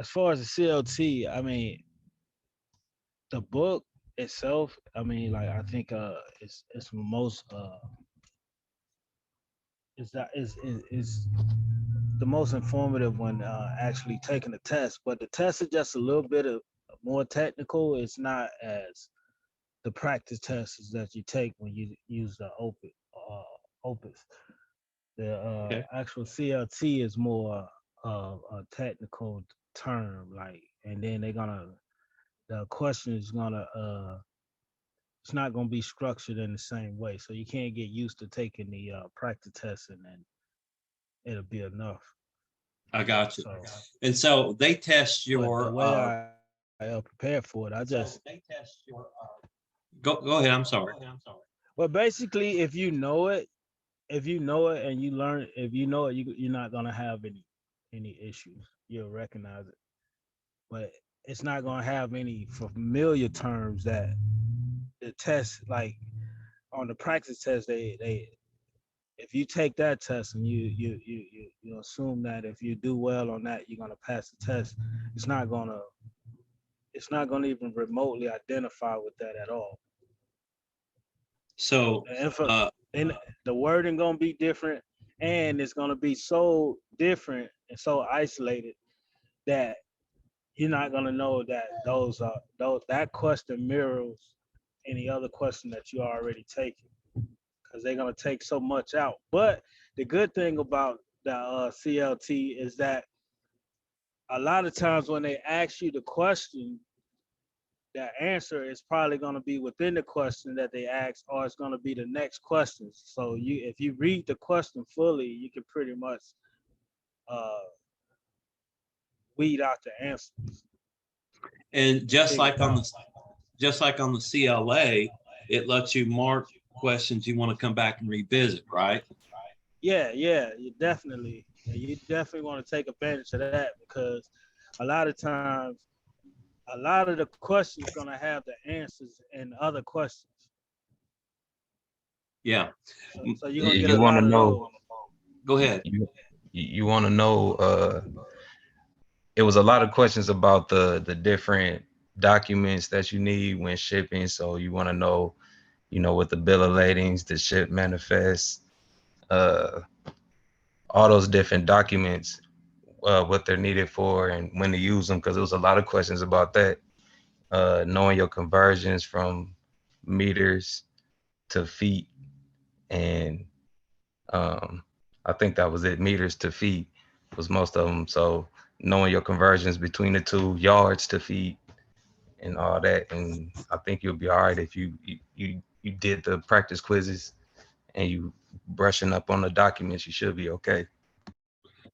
As far as the CLT, I mean, the book itself, I mean, like I think it's most is the most informative when actually taking the test. But the test is just a little bit of more technical. It's not as the practice tests that you take when you use the Opus. The Okay. actual CLT is more a technical term, like, and then the question is gonna it's not gonna be structured in the same way. So you can't get used to taking the practice test and then it'll be enough. I got you. So, And so they test but your, the way I prepared for it, I just go ahead. I'm sorry. well, basically, if you know it and you learn, if you know it, you're not gonna have any issues. You'll recognize it, but it's not gonna have any familiar terms that the test, like on the practice test, they if you take that test and you assume that if you do well on that, you're gonna pass the test. It's not gonna even remotely identify with that at all. So, And the wording gonna be different, and it's gonna be so different and so isolated that you're not gonna know that that question mirrors any other question that you already taken, because they're gonna take so much out. But the good thing about the CLT is that a lot of times when they ask you the question, the answer is probably going to be within the question that they ask, or it's going to be the next question. So if you read the question fully, you can pretty much weed out the answers. and just like on the CLA, it lets you mark questions you want to come back and revisit, right? Yeah, you definitely want to take advantage of that, because a lot of times, a lot of the questions gonna have the answers in other questions. Yeah. So you're gonna get You a want lot to of those. know. Go ahead. You want to know. It was a lot of questions about the different documents that you need when shipping. So you want to know, with the bill of ladings, the ship manifest, all those different documents, what they're needed for and when to use them. Because there was a lot of questions about that. Knowing your conversions from meters to feet, and I think that was it. Meters to feet was most of them. So knowing your conversions between the two, yards to feet, and all that, and I think you'll be all right if you did the practice quizzes and you brushing up on the documents. You should be okay.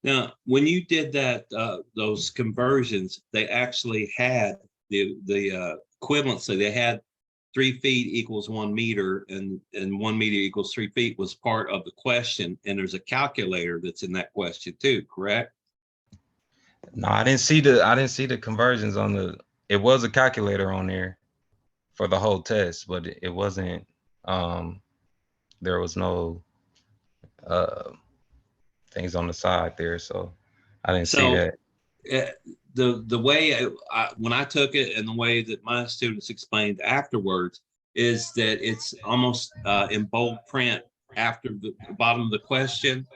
Now, when you did that, those conversions, they actually had the equivalency. They had 3 feet equals 1 meter, and 1 meter equals 3 feet was part of the question. And there's a calculator that's in that question too, correct? No, I didn't see the conversions on the. It was a calculator on there for the whole test, but it wasn't. There was no things on the side there, so I didn't see So that. the way when I took it, and the way that my students explained afterwards, is that it's almost in bold print after the bottom of the question,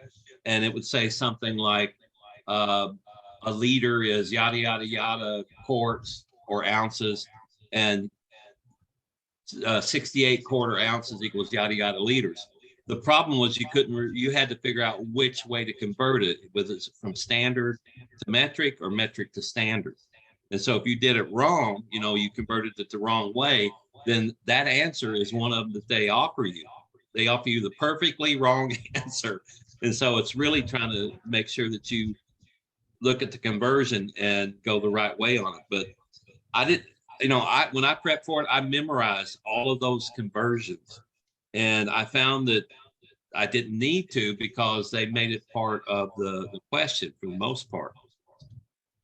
and it would say something like a liter is yada yada yada quarts or ounces, and 68 quarter ounces equals yada yada liters. The problem was you had to figure out which way to convert it, whether it's from standard to metric or metric to standard. And so if you did it wrong, you converted it the wrong way, then that answer is one of them that they offer you. They offer you the perfectly wrong answer. And so it's really trying to make sure that you look at the conversion and go the right way on it. But I did, when I prepped for it, I memorized all of those conversions. And I found that I didn't need to, because they made it part of the question for the most part.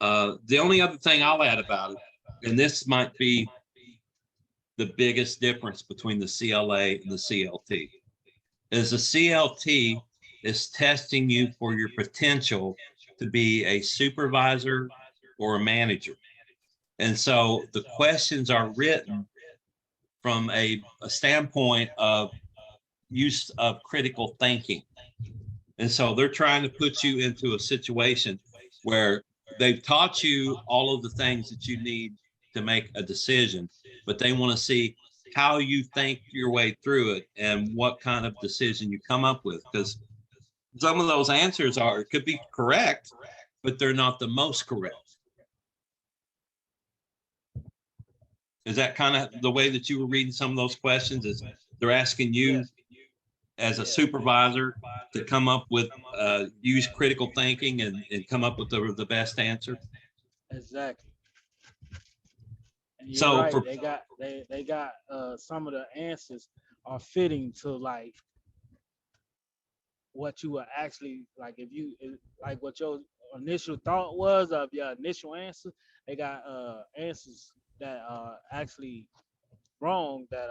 The only other thing I'll add about it, and this might be the biggest difference between the CLA and the CLT, is the CLT is testing you for your potential to be a supervisor or a manager. And so the questions are written from a standpoint of use of critical thinking. And so they're trying to put you into a situation where they've taught you all of the things that you need to make a decision, but they want to see how you think your way through it and what kind of decision you come up with. Because some of those answers could be correct, but they're not the most correct. Is that kind of the way that you were reading some of those questions? Is they're asking you as a supervisor to come up with, use critical thinking and come up with the best answer? Exactly. And you're So right. for- They got some of the answers are fitting to like what you were actually like. Like what your initial thought was of your initial answer, they got answers that are actually wrong that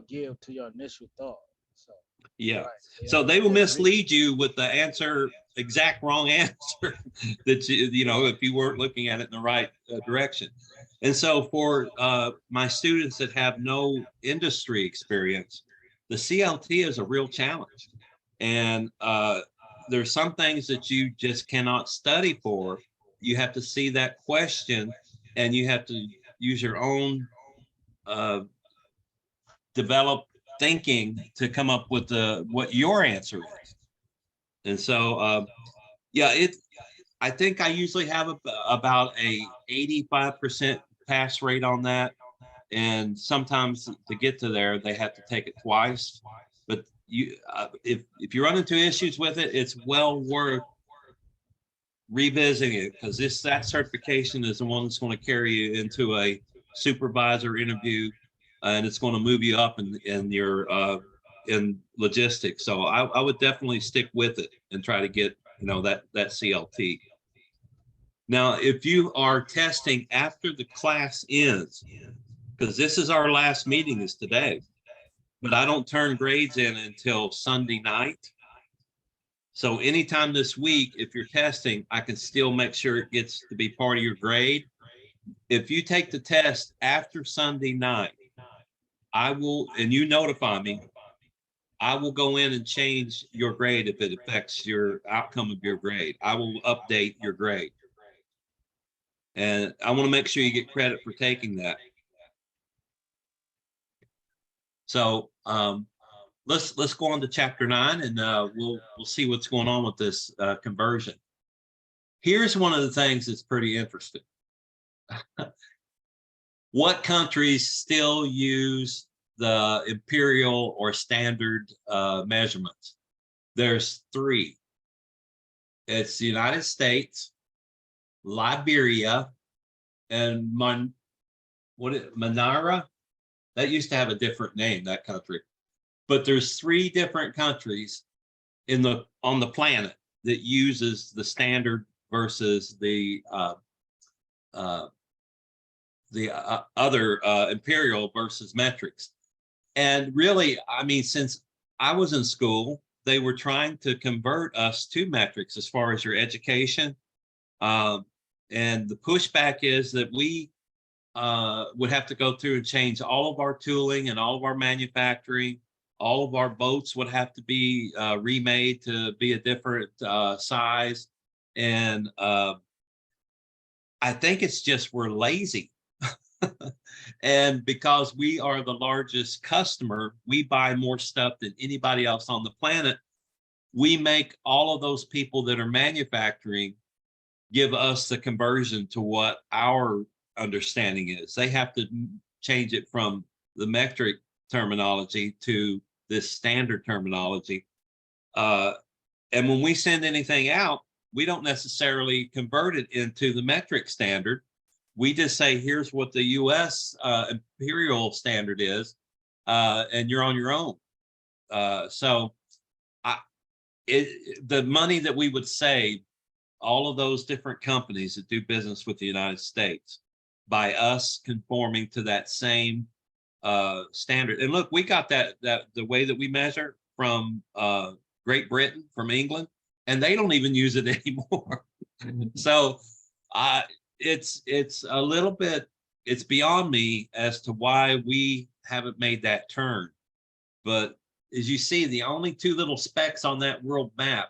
give to your initial thought. So Yeah. right. So they will That's really- mislead you with the exact wrong answer that if you weren't looking at it in the right direction. And so for my students that have no industry experience, the CLT is a real challenge. And there's some things that you just cannot study for. You have to see that question and you have to use your own developed thinking to come up with what your answer is. And so, I think I usually have about a 85% pass rate on that. And sometimes to get to there, they have to take it twice. But if you run into issues with it, it's well worth revisiting it, because that certification is the one that's going to carry you into a supervisor interview, and it's going to move you up in your in logistics. So I would definitely stick with it and try to get that CLT. Now, if you are testing after the class ends, because this is our last meeting is today, but I don't turn grades in until Sunday night. So anytime this week, if you're testing, I can still make sure it gets to be part of your grade. If you take the test after Sunday night, I will, and you notify me, I will go in and change your grade if it affects your outcome of your grade. I will update your grade. And I want to make sure you get credit for taking that. So let's go on to chapter 9, and we'll see what's going on with this conversion. Here's one of the things that's pretty interesting. What countries still use the imperial or standard measurements? There's 3. It's the United States, Liberia, and Manara. That used to have a different name, that country. But there's 3 different countries on the planet that uses the standard versus the other imperial versus metrics. And really, I mean, since I was in school, they were trying to convert us to metrics as far as your education. And the pushback is that we would have to go through and change all of our tooling and all of our manufacturing. All of our boats would have to be remade to be a different size. And I think it's just we're lazy. And because we are the largest customer, we buy more stuff than anybody else on the planet. We make all of those people that are manufacturing give us the conversion to what our understanding is. They have to change it from the metric terminology to this standard terminology. And when we send anything out, we don't necessarily convert it into the metric standard. We just say, here's what the US imperial standard is, and you're on your own. So the money that we would save, all of those different companies that do business with the United States, by us conforming to that same standard. And look, we got that the way that we measure from Great Britain, from England, and they don't even use it anymore. So it's a little bit, it's beyond me as to why we haven't made that turn. But as you see, the only 2 little specks on that world map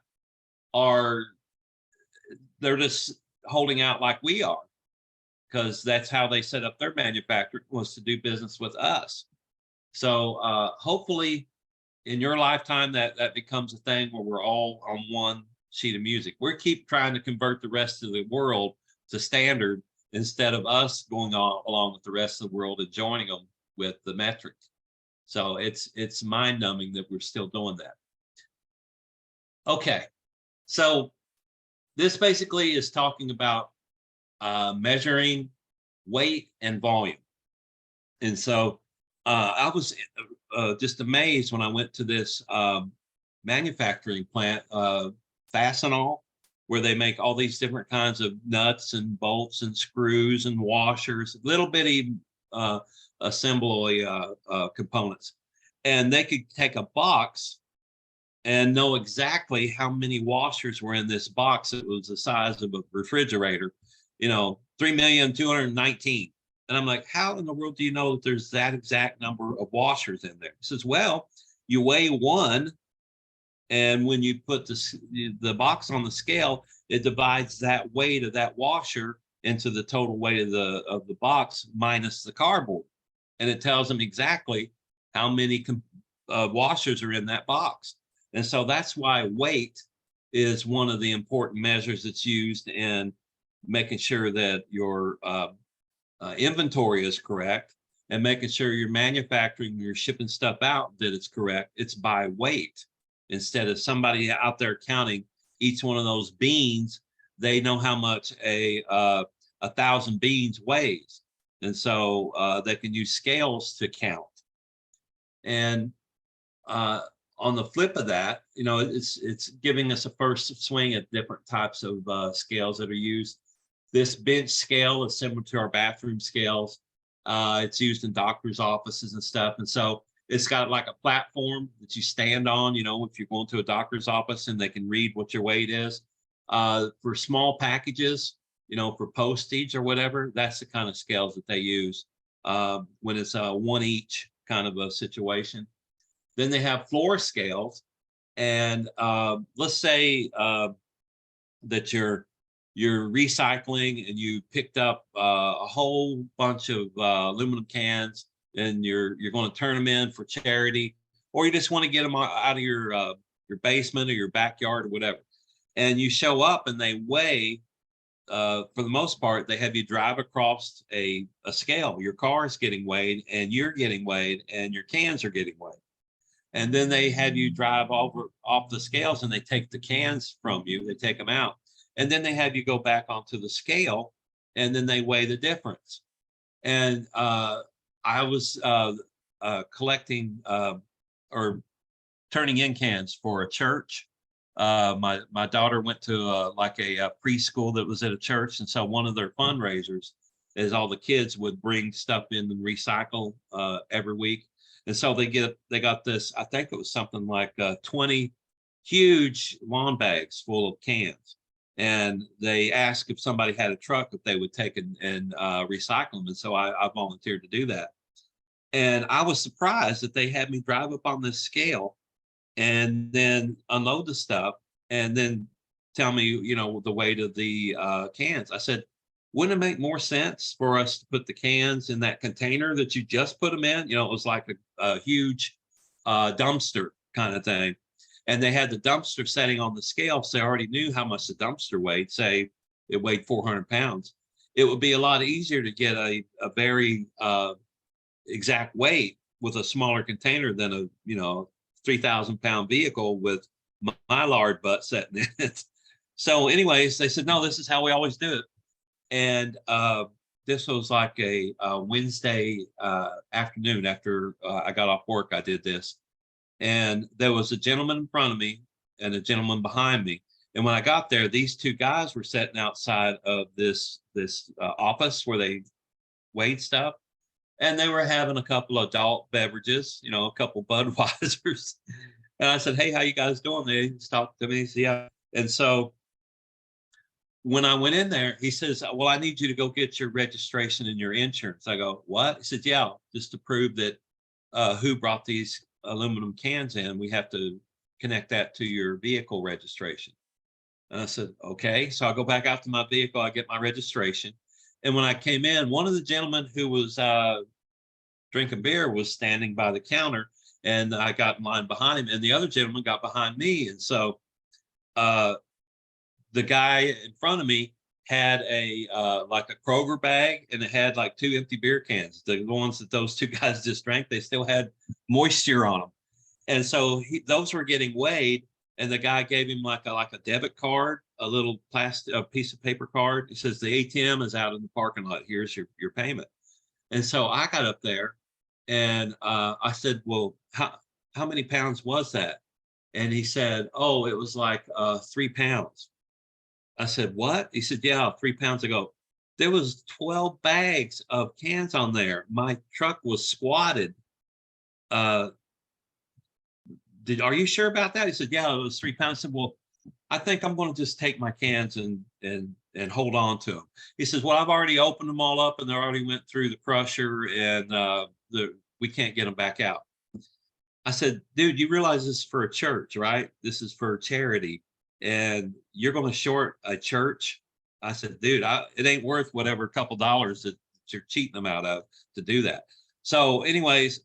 they're just holding out like we are. because that's how they set up their manufacturer, was to do business with us. So hopefully in your lifetime that becomes a thing where we're all on one sheet of music. We keep trying to convert the rest of the world to standard instead of us going on along with the rest of the world and joining them with the metric. So it's mind numbing that we're still doing that. Okay, so this basically is talking about measuring weight and volume. And so I was just amazed when I went to this manufacturing plant, Fastenal, where they make all these different kinds of nuts and bolts and screws and washers, little bitty assembly components. And they could take a box and know exactly how many washers were in this box. It was the size of a refrigerator, 3,219,000. And I'm like, how in the world do you know that there's that exact number of washers in there? He says, well, you weigh one, and when you put the box on the scale, it divides that weight of that washer into the total weight of the box minus the cardboard. And it tells them exactly how many washers are in that box. And so that's why weight is one of the important measures that's used in making sure that your inventory is correct, and making sure you're manufacturing, you're shipping stuff out, that it's correct. It's by weight. Instead of somebody out there counting each one of those beans, they know how much a 1,000 beans weighs. And so they can use scales to count. And on the flip of that, it's giving us a first swing at different types of scales that are used. This bench scale is similar to our bathroom scales. It's used in doctors' offices and stuff. And so it's got like a platform that you stand on, if you're going to a doctor's office, and they can read what your weight is. For small packages, for postage or whatever, that's the kind of scales that they use when it's a one each kind of a situation. Then they have floor scales. And let's say that you're recycling and you picked up a whole bunch of aluminum cans, and you're going to turn them in for charity, or you just want to get them out of your basement or your backyard or whatever. And you show up and they weigh, for the most part, they have you drive across a scale. Your car is getting weighed, and you're getting weighed, and your cans are getting weighed. And then they have you drive off the scales, and they take the cans from you, they take them out. And then they have you go back onto the scale, and then they weigh the difference. And I was collecting or turning in cans for a church. My daughter went to a preschool that was at a church. And so one of their fundraisers is all the kids would bring stuff in and recycle every week. And so they got this, I think it was something like 20 huge lawn bags full of cans. And they asked if somebody had a truck, if they would take and recycle them. And so I volunteered to do that. And I was surprised that they had me drive up on this scale and then unload the stuff and then tell me, the weight of the cans. I said, wouldn't it make more sense for us to put the cans in that container that you just put them in? It was like a huge dumpster kind of thing. And they had the dumpster setting on the scale, so they already knew how much the dumpster weighed. Say it weighed 400 pounds. It would be a lot easier to get a very exact weight with a smaller container than a 3,000-pound vehicle with my lard butt sitting in it. So anyways, they said, no, this is how we always do it. And this was like a Wednesday afternoon after I got off work, I did this. And there was a gentleman in front of me and a gentleman behind me. And when I got there, these two guys were sitting outside of this office where they weighed stuff. And they were having a couple of adult beverages, a couple Budweisers. And I said, hey, how you guys doing? They talked to me. He said, yeah. And so when I went in there, he says, well, I need you to go get your registration and your insurance. I go, what? He said, yeah, just to prove that who brought these aluminum cans in, we have to connect that to your vehicle registration. And I said, okay. So I go back out to my vehicle, I get my registration. And when I came in, one of the gentlemen who was drinking beer was standing by the counter, and I got in line behind him, and the other gentleman got behind me. And so the guy in front of me had a like a Kroger bag, and it had like 2 empty beer cans. The ones that those 2 guys just drank, they still had moisture on them. And so those were getting weighed, and the guy gave him like a debit card, a little plastic, a piece of paper card. He says, the ATM is out in the parking lot. Here's your payment. And so I got up there, and I said, well, how many pounds was that? And he said, oh, it was like 3 pounds. I said, what? He said, yeah, 3 pounds ago. There was 12 bags of cans on there. My truck was squatted. Are you sure about that? He said, yeah, it was 3 pounds. I said, well, I think I'm going to just take my cans and hold on to them. He says, well, I've already opened them all up, and they already went through the crusher, and we can't get them back out. I said, dude, you realize this is for a church, right? This is for charity, and you're going to short a church? I said, dude, it ain't worth whatever couple dollars that you're cheating them out of to do that. So anyways,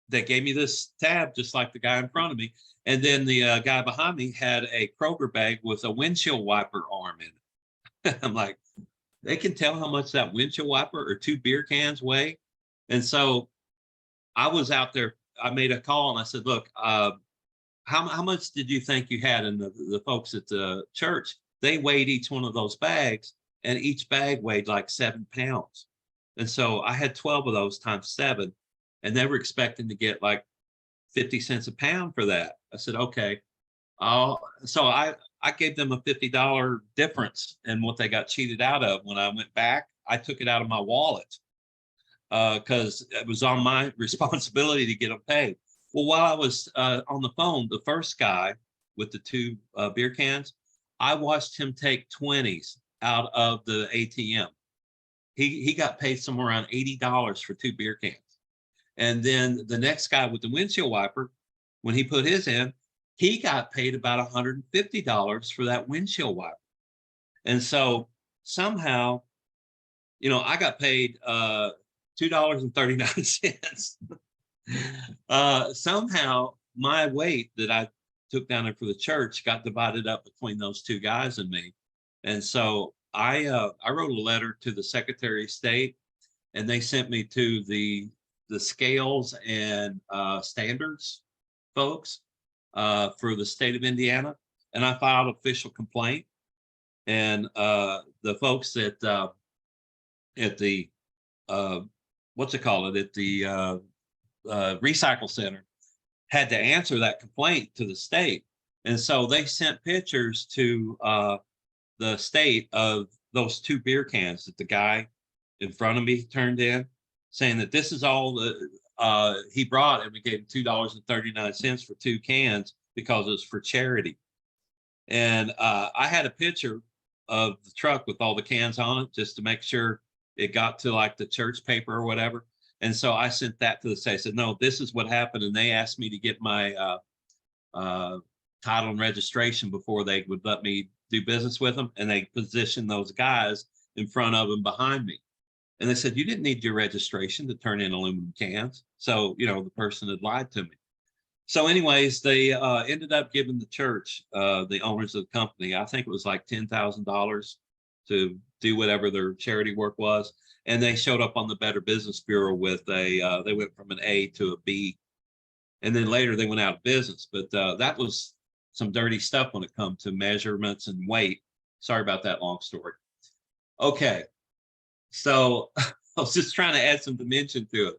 they gave me this tab just like the guy in front of me. And then the guy behind me had a Kroger bag with a windshield wiper arm in it. I'm like, they can tell how much that windshield wiper or 2 beer cans weigh. And so I was out there, I made a call, and I said, look, how much did you think you had? And the folks at the church, they weighed each one of those bags, and each bag weighed like 7 pounds. And so I had 12 of those times 7, and they were expecting to get like 50 cents a pound for that. I said, okay. So I gave them a $50 difference in what they got cheated out of. When I went back, I took it out of my wallet because it was on my responsibility to get them paid. Well, while I was on the phone, the first guy with the 2 beer cans, I watched him take 20s out of the ATM. He got paid somewhere around $80 for 2 beer cans. And then the next guy with the windshield wiper, when he put his in, he got paid about $150 for that windshield wiper. And so somehow, I got paid $2.39. Somehow my weight that I took down there for the church got divided up between those 2 guys and me. And so I wrote a letter to the Secretary of State, and they sent me to the scales and standards folks for the state of Indiana, and I filed official complaint. And the folks at the what's it called at the recycle center had to answer that complaint to the state, and so they sent pictures to the state of those 2 beer cans that the guy in front of me turned in, saying that this is all he brought, and we gave him $2.39 for 2 cans because it was for charity. And I had a picture of the truck with all the cans on it just to make sure it got to like the church paper or whatever. And so I sent that to the state. I said, no, this is what happened. And they asked me to get my title and registration before they would let me do business with them. And they positioned those guys in front of and behind me. And they said, you didn't need your registration to turn in aluminum cans. So, the person had lied to me. So anyways, they ended up giving the church, the owners of the company, I think it was like $10,000 to do whatever their charity work was. And they showed up on the Better Business Bureau with they went from an A to a B. And then later they went out of business. But that was some dirty stuff when it comes to measurements and weight. Sorry about that long story. Okay. So I was just trying to add some dimension to it.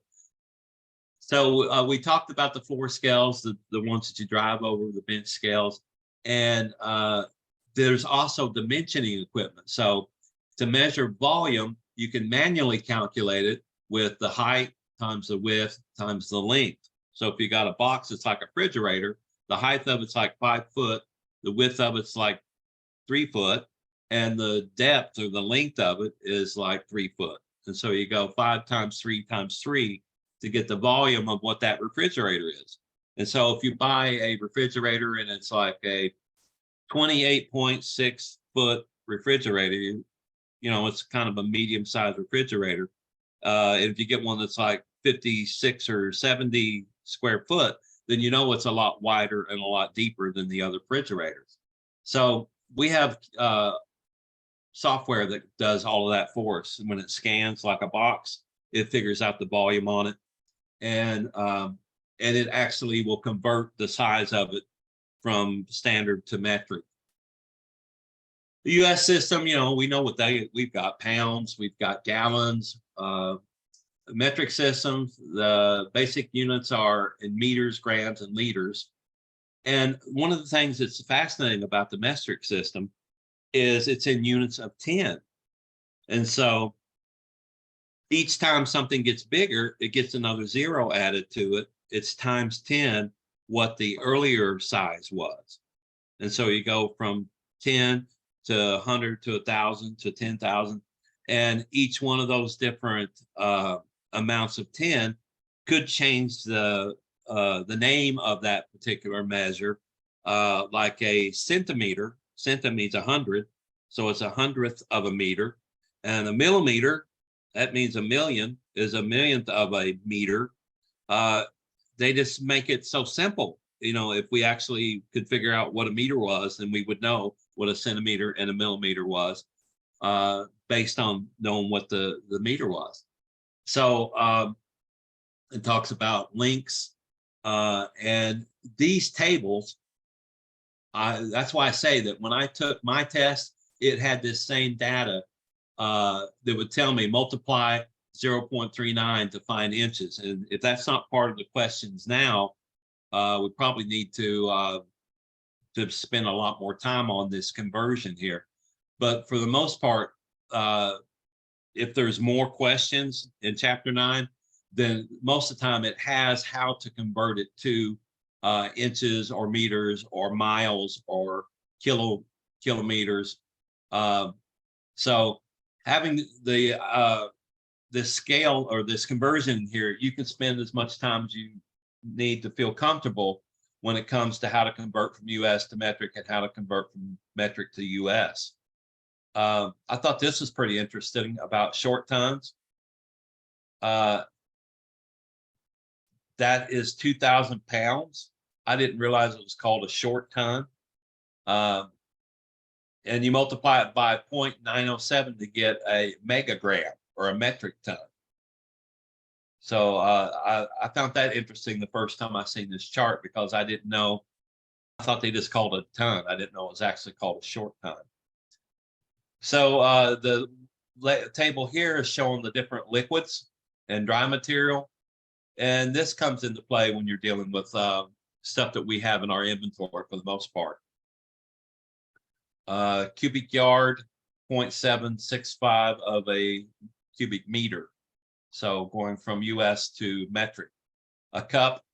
So we talked about the floor scales, the ones that you drive over, the bench scales, and there's also dimensioning equipment. So to measure volume, you can manually calculate it with the height times the width times the length. So if you got a box that's like a refrigerator, the height of it's like 5 foot, the width of it's like 3 foot, and the depth or the length of it is like 3 foot. And so you go 5 times 3 times 3 to get the volume of what that refrigerator is. And so if you buy a refrigerator and it's like a 28.6 foot refrigerator, you know, it's kind of a medium-sized refrigerator. If you get one that's like 56 or 70 square foot, then you know it's a lot wider and a lot deeper than the other refrigerators. So we have software that does all of that for us. And when it scans like a box, it figures out the volume on it, and it actually will convert the size of it from standard to metric. The U.S. system, you know, we know what we've got pounds, we've got gallons, metric systems. The basic units are in meters, grams, and liters. And one of the things that's fascinating about the metric system is it's in units of 10. And so each time something gets bigger, it gets another zero added to it. It's times 10 what the earlier size was. And so you go from 10 to 100 to 1,000 to 10,000. And each one of those different amounts of 10 could change the name of that particular measure. Like a centimeter, centi means 100, so it's 100th of a meter. And a millimeter, that means a million, is a millionth of a meter. They just make it so simple. You know, if we actually could figure out what a meter was, then we would know what a centimeter and a millimeter was, based on knowing what the meter was. So it talks about links, and these tables, that's why I say that when I took my test, it had this same data that would tell me multiply 0.39 to find inches. And if that's not part of the questions now, we probably need to spend a lot more time on this conversion here. But for the most part, if there's more questions in chapter 9, then most of the time it has how to convert it to inches or meters or miles or kilometers. So having this scale or this conversion here, you can spend as much time as you need to feel comfortable when it comes to how to convert from US to metric and how to convert from metric to US. I thought this was pretty interesting about short tons. That is 2,000 pounds. I didn't realize it was called a short ton. And you multiply it by 0.907 to get a megagram or a metric ton. So I found that interesting the first time I seen this chart, because I didn't know. I thought they just called it a ton. I didn't know it was actually called a short ton. So the table here is showing the different liquids and dry material. And this comes into play when you're dealing with stuff that we have in our inventory for the most part. Cubic yard, 0.765 of a cubic meter. So going from US to metric. A cup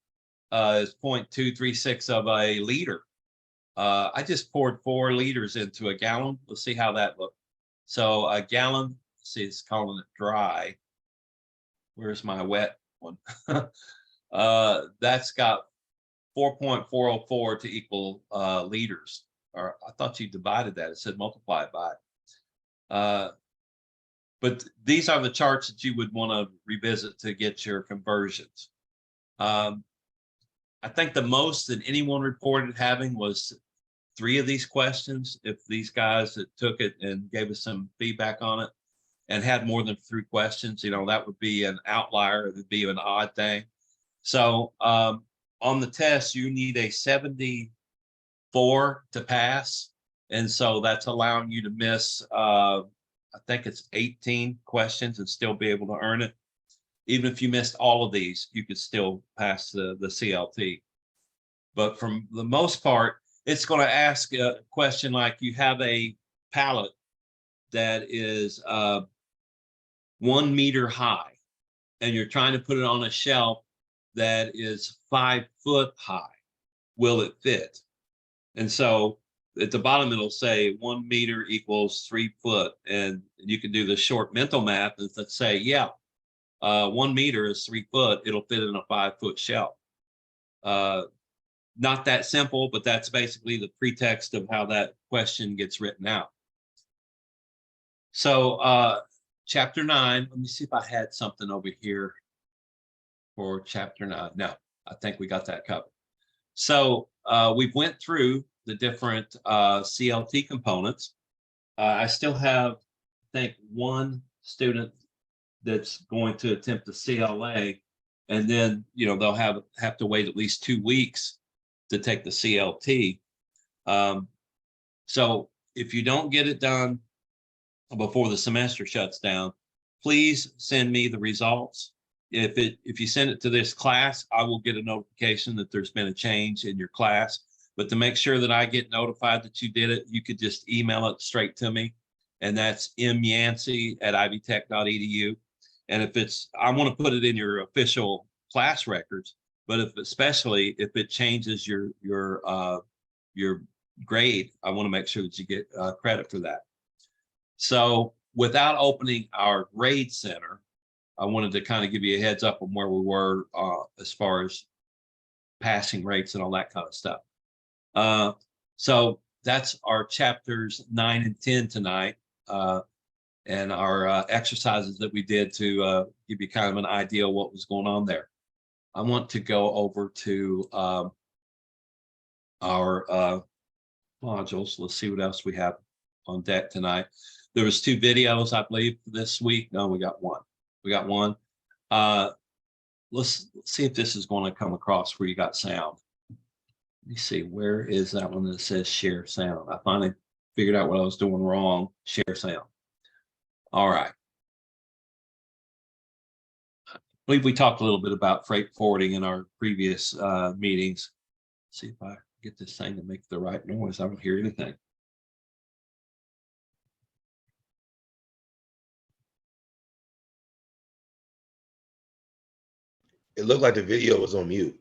is 0.236 of a liter. I just poured 4 liters into a gallon. Let's see how that looks. So a gallon, let's see, it's calling it dry. Where's my wet one? That's got 4.404 to equal liters. Or I thought you divided that. It said multiply it by. But these are the charts that you would want to revisit to get your conversions. I think the most that anyone reported having was 3 of these questions. If these guys that took it and gave us some feedback on it and had more than 3 questions, you know, that would be an outlier. It would be an odd thing. So on the test, you need a 74 to pass. And so that's allowing you to miss, I think it's 18 questions and still be able to earn it. Even if you missed all of these, you could still pass the CLT. But from the most part, it's going to ask a question like, you have a pallet that is 1 meter high, and you're trying to put it on a shelf that is 5 foot high. Will it fit? And so at the bottom, it'll say 1 meter equals 3 foot. And you can do the short mental math and let's say, yeah, 1 meter is 3 foot. It'll fit in a 5 foot shelf. Not that simple, but that's basically the pretext of how that question gets written out. So chapter 9, let me see if I had something over here for chapter 9. No, I think we got that covered. So we've went through the different CLT components. I still have, I think, one student that's going to attempt the CLA, and then they'll have to wait at least 2 weeks to take the CLT. So if you don't get it done before the semester shuts down, please send me the results. If you send it to this class, I will get a notification that there's been a change in your class. But to make sure that I get notified that you did it, you could just email it straight to me. And that's myancey@ivytech.edu. And I want to put it in your official class records, but especially if it changes your grade, I want to make sure that you get credit for that. So without opening our grade center, I wanted to kind of give you a heads up on where we were as far as passing rates and all that kind of stuff. So that's our chapters 9 and 10 tonight, and our exercises that we did to give you kind of an idea of what was going on there. I want to go over to our modules. Let's see what else we have on deck tonight. There was 2 videos, I believe, this week. No, we got one. Let's see if this is going to come across where you got sound. Let me see, where is that one that says share sound? I finally figured out what I was doing wrong. Share sound. All right. I believe we talked a little bit about freight forwarding in our previous meetings. Let's see if I get this thing to make the right noise. I don't hear anything. It looked like the video was on mute.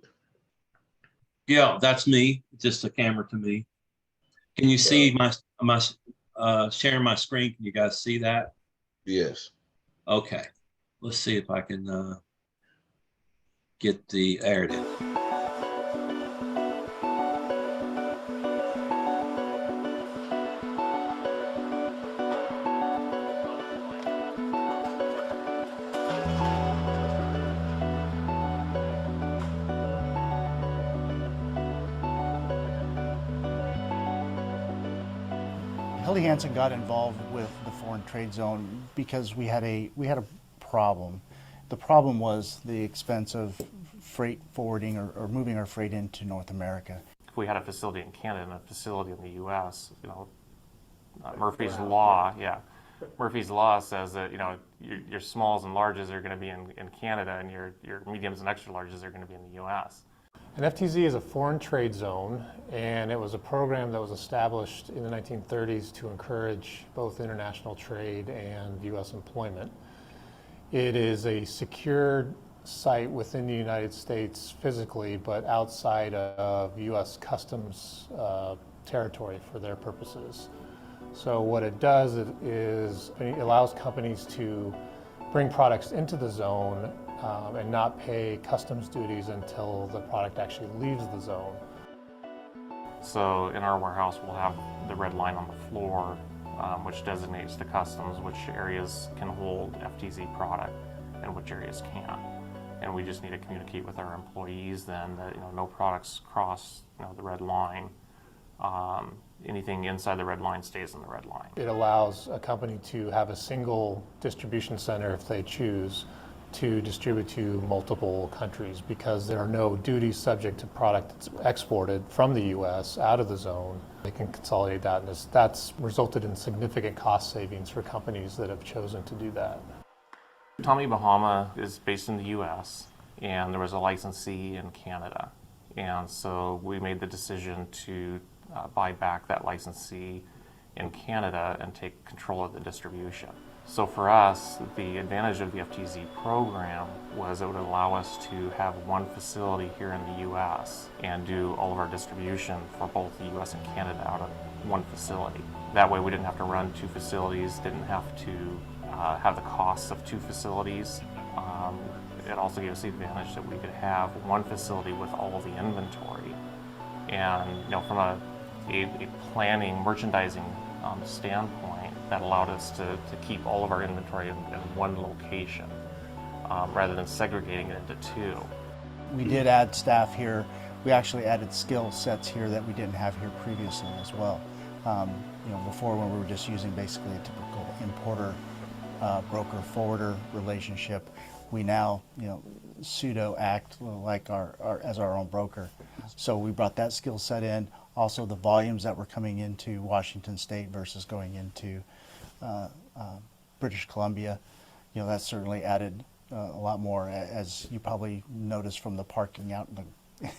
Yeah, that's me. Just a camera to me. Can you see my sharing my screen? Can you guys see that? Yes. Okay. Let's see if I can get there it is. Hildy Hansen got involved with the foreign trade zone because we had a problem. The problem was the expense of freight forwarding or moving our freight into North America. If we had a facility in Canada and a facility in the U.S., Murphy's Law, Murphy's Law says that your smalls and larges are going to be in Canada, and your mediums and extra larges are going to be in the U.S. An FTZ is a foreign trade zone, and it was a program that was established in the 1930s to encourage both international trade and U.S. employment. It is a secured site within the United States physically, but outside of U.S. Customs territory for their purposes. So what it does is it allows companies to bring products into the zone and not pay customs duties until the product actually leaves the zone. So in our warehouse, we'll have the red line on the floor, which designates the customs, which areas can hold FTZ product and which areas can't. And we just need to communicate with our employees then that no products cross the red line. Anything inside the red line stays in the red line. It allows a company to have a single distribution center if they choose to distribute to multiple countries because there are no duties subject to product that's exported from the U.S. out of the zone. They can consolidate that, and that's resulted in significant cost savings for companies that have chosen to do that. Tommy Bahama is based in the U.S. and there was a licensee in Canada, and so we made the decision to buy back that licensee in Canada and take control of the distribution. So for us, the advantage of the FTZ program was it would allow us to have one facility here in the U.S. and do all of our distribution for both the U.S. and Canada out of one facility. That way we didn't have to run 2 facilities, didn't have to have the costs of 2 facilities. It also gave us the advantage that we could have one facility with all of the inventory. And from a planning, merchandising standpoint, that allowed us to keep all of our inventory in one location rather than segregating it into two. We did add staff here. We actually added skill sets here that we didn't have here previously as well. Before, when we were just using basically a typical importer, broker forwarder relationship, we now, pseudo act like as our own broker. So we brought that skill set in. Also, the volumes that were coming into Washington State versus going into British Columbia, that certainly added a lot more, as you probably noticed from the parking out in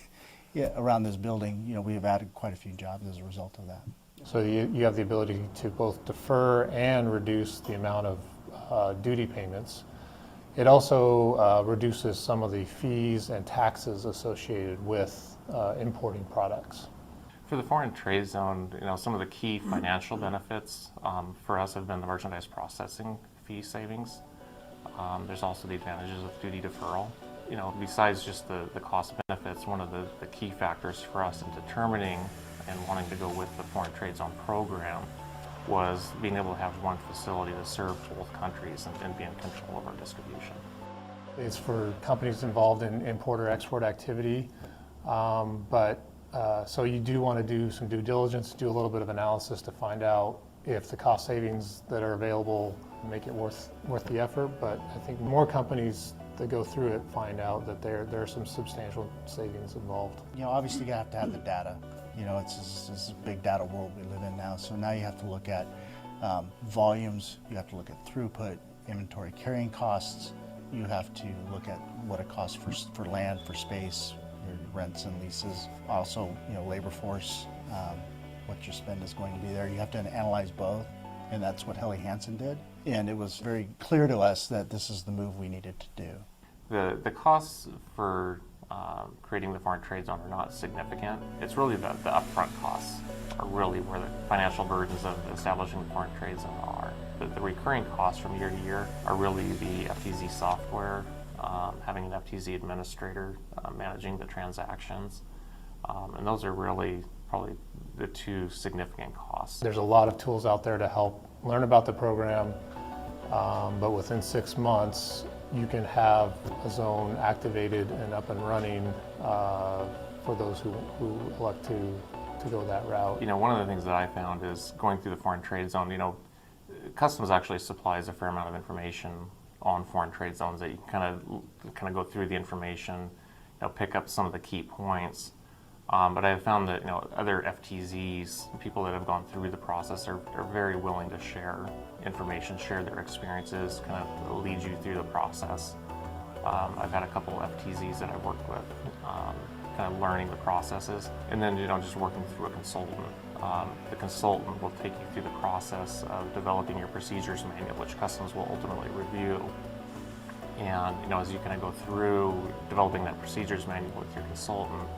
the, around this building. We have added quite a few jobs as a result of that. So you have the ability to both defer and reduce the amount of duty payments. It also reduces some of the fees and taxes associated with importing products. For the foreign trade zone, some of the key financial benefits for us have been the merchandise processing fee savings. There's also the advantages of duty deferral. Besides just the cost benefits, one of the key factors for us in determining and wanting to go with the foreign trade zone program was being able to have one facility to serve both countries and be in control of our distribution. It's for companies involved in import-export activity, so you do want to do some due diligence, do a little bit of analysis to find out if the cost savings that are available make it worth the effort. But I think more companies that go through it find out that there are some substantial savings involved. Obviously you have to have the data. It's a big data world we live in now. So now you have to look at volumes, you have to look at throughput, inventory carrying costs, you have to look at what it costs for land, for space, your rents and leases, also labor force, what your spend is going to be there. You have to analyze both, and that's what Helly Hansen did. And it was very clear to us that this is the move we needed to do. The costs for creating the foreign trade zone are not significant. It's really the upfront costs are really where the financial burdens of establishing the foreign trade zone are. The recurring costs from year to year are really the FTZ software, having an FTZ administrator managing the transactions, and those are really probably the two significant costs. There's a lot of tools out there to help learn about the program, but within 6 months you can have a zone activated and up and running for those who elect to go that route. One of the things that I found is going through the foreign trade zone, Customs actually supplies a fair amount of information on foreign trade zones that you can kind of go through the information, pick up some of the key points. But I have found that other FTZs, people that have gone through the process, are very willing to share information, share their experiences, kind of lead you through the process. I've had a couple FTZs that I've worked with, kind of learning the processes, and then just working through a consultant. The consultant will take you through the process of developing your procedures manual, which Customs will ultimately review. And as you kind of go through developing that procedures manual with your consultant,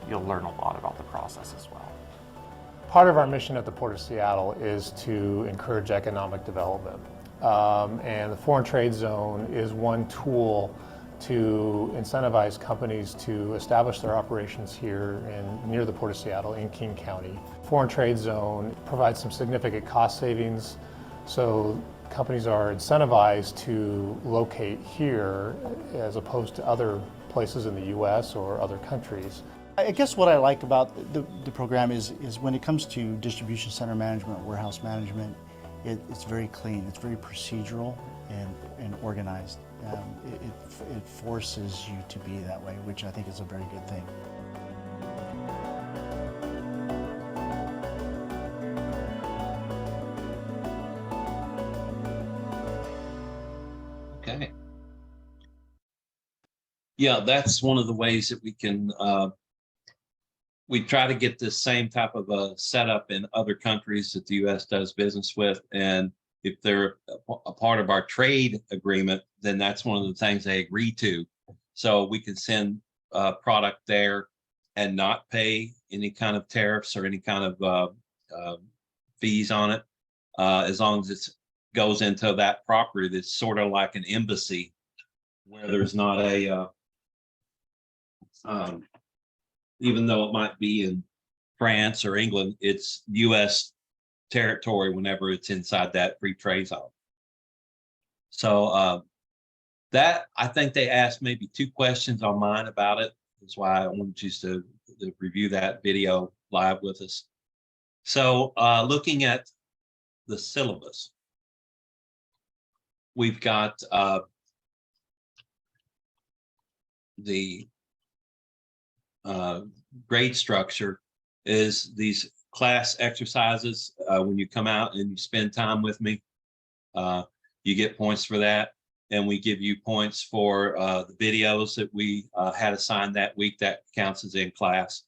you'll learn a lot about the process as well. Part of our mission at the Port of Seattle is to encourage economic development. And the foreign trade zone is one tool to incentivize companies to establish their operations here near the Port of Seattle in King County. Foreign trade zone provides some significant cost savings, so companies are incentivized to locate here as opposed to other places in the U.S. or other countries. I guess what I like about the program is when it comes to distribution center management, warehouse management, it's very clean, it's very procedural and organized. It forces you to be that way, which I think is a very good thing. Okay. Yeah, that's one of the ways that we can, we try to get this same type of a setup in other countries that the U.S. does business with. And if they're a part of our trade agreement, then that's one of the things they agree to. So we can send product there and not pay any kind of tariffs or any kind of fees on it, as long as it goes into that property that's sort of like an embassy, where there's not a, even though it might be in France or England, it's U.S. territory whenever it's inside that free trade zone. So that, I think they asked maybe 2 questions on mine about it. That's why I wanted you to review that video live with us. So looking at the syllabus, we've got the grade structure is these class exercises. When you come out and you spend time with me, you get points for that. And we give you points for the videos that we had assigned that week. That counts as in class.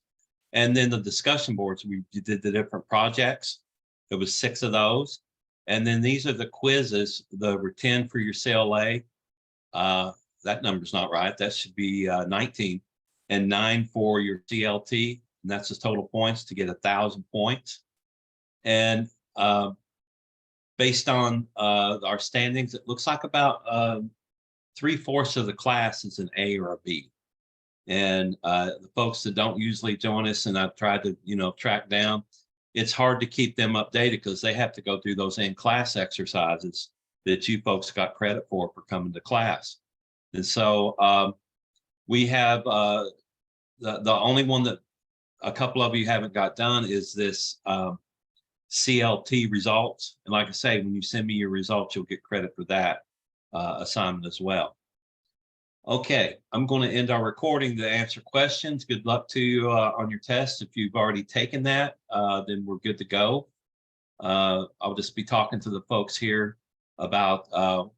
And then the discussion boards, we did the different projects. There was 6 of those. And then these are the quizzes. There were 10 for your CLA. That number's not right. That should be 19. And 9 for your CLT. And that's the total points to get 1,000 points. And based on our standings, it looks like about 3/4 of the class is an A or a B. And the folks that don't usually join us, and I've tried to, track down, it's hard to keep them updated because they have to go through those in-class exercises that you folks got credit for coming to class. And so we have the only one that a couple of you haven't got done is this CLT results. And like I say, when you send me your results, you'll get credit for that assignment as well. Okay, I'm going to end our recording to answer questions. Good luck to you on your test. If you've already taken that, then we're good to go. I'll just be talking to the folks here about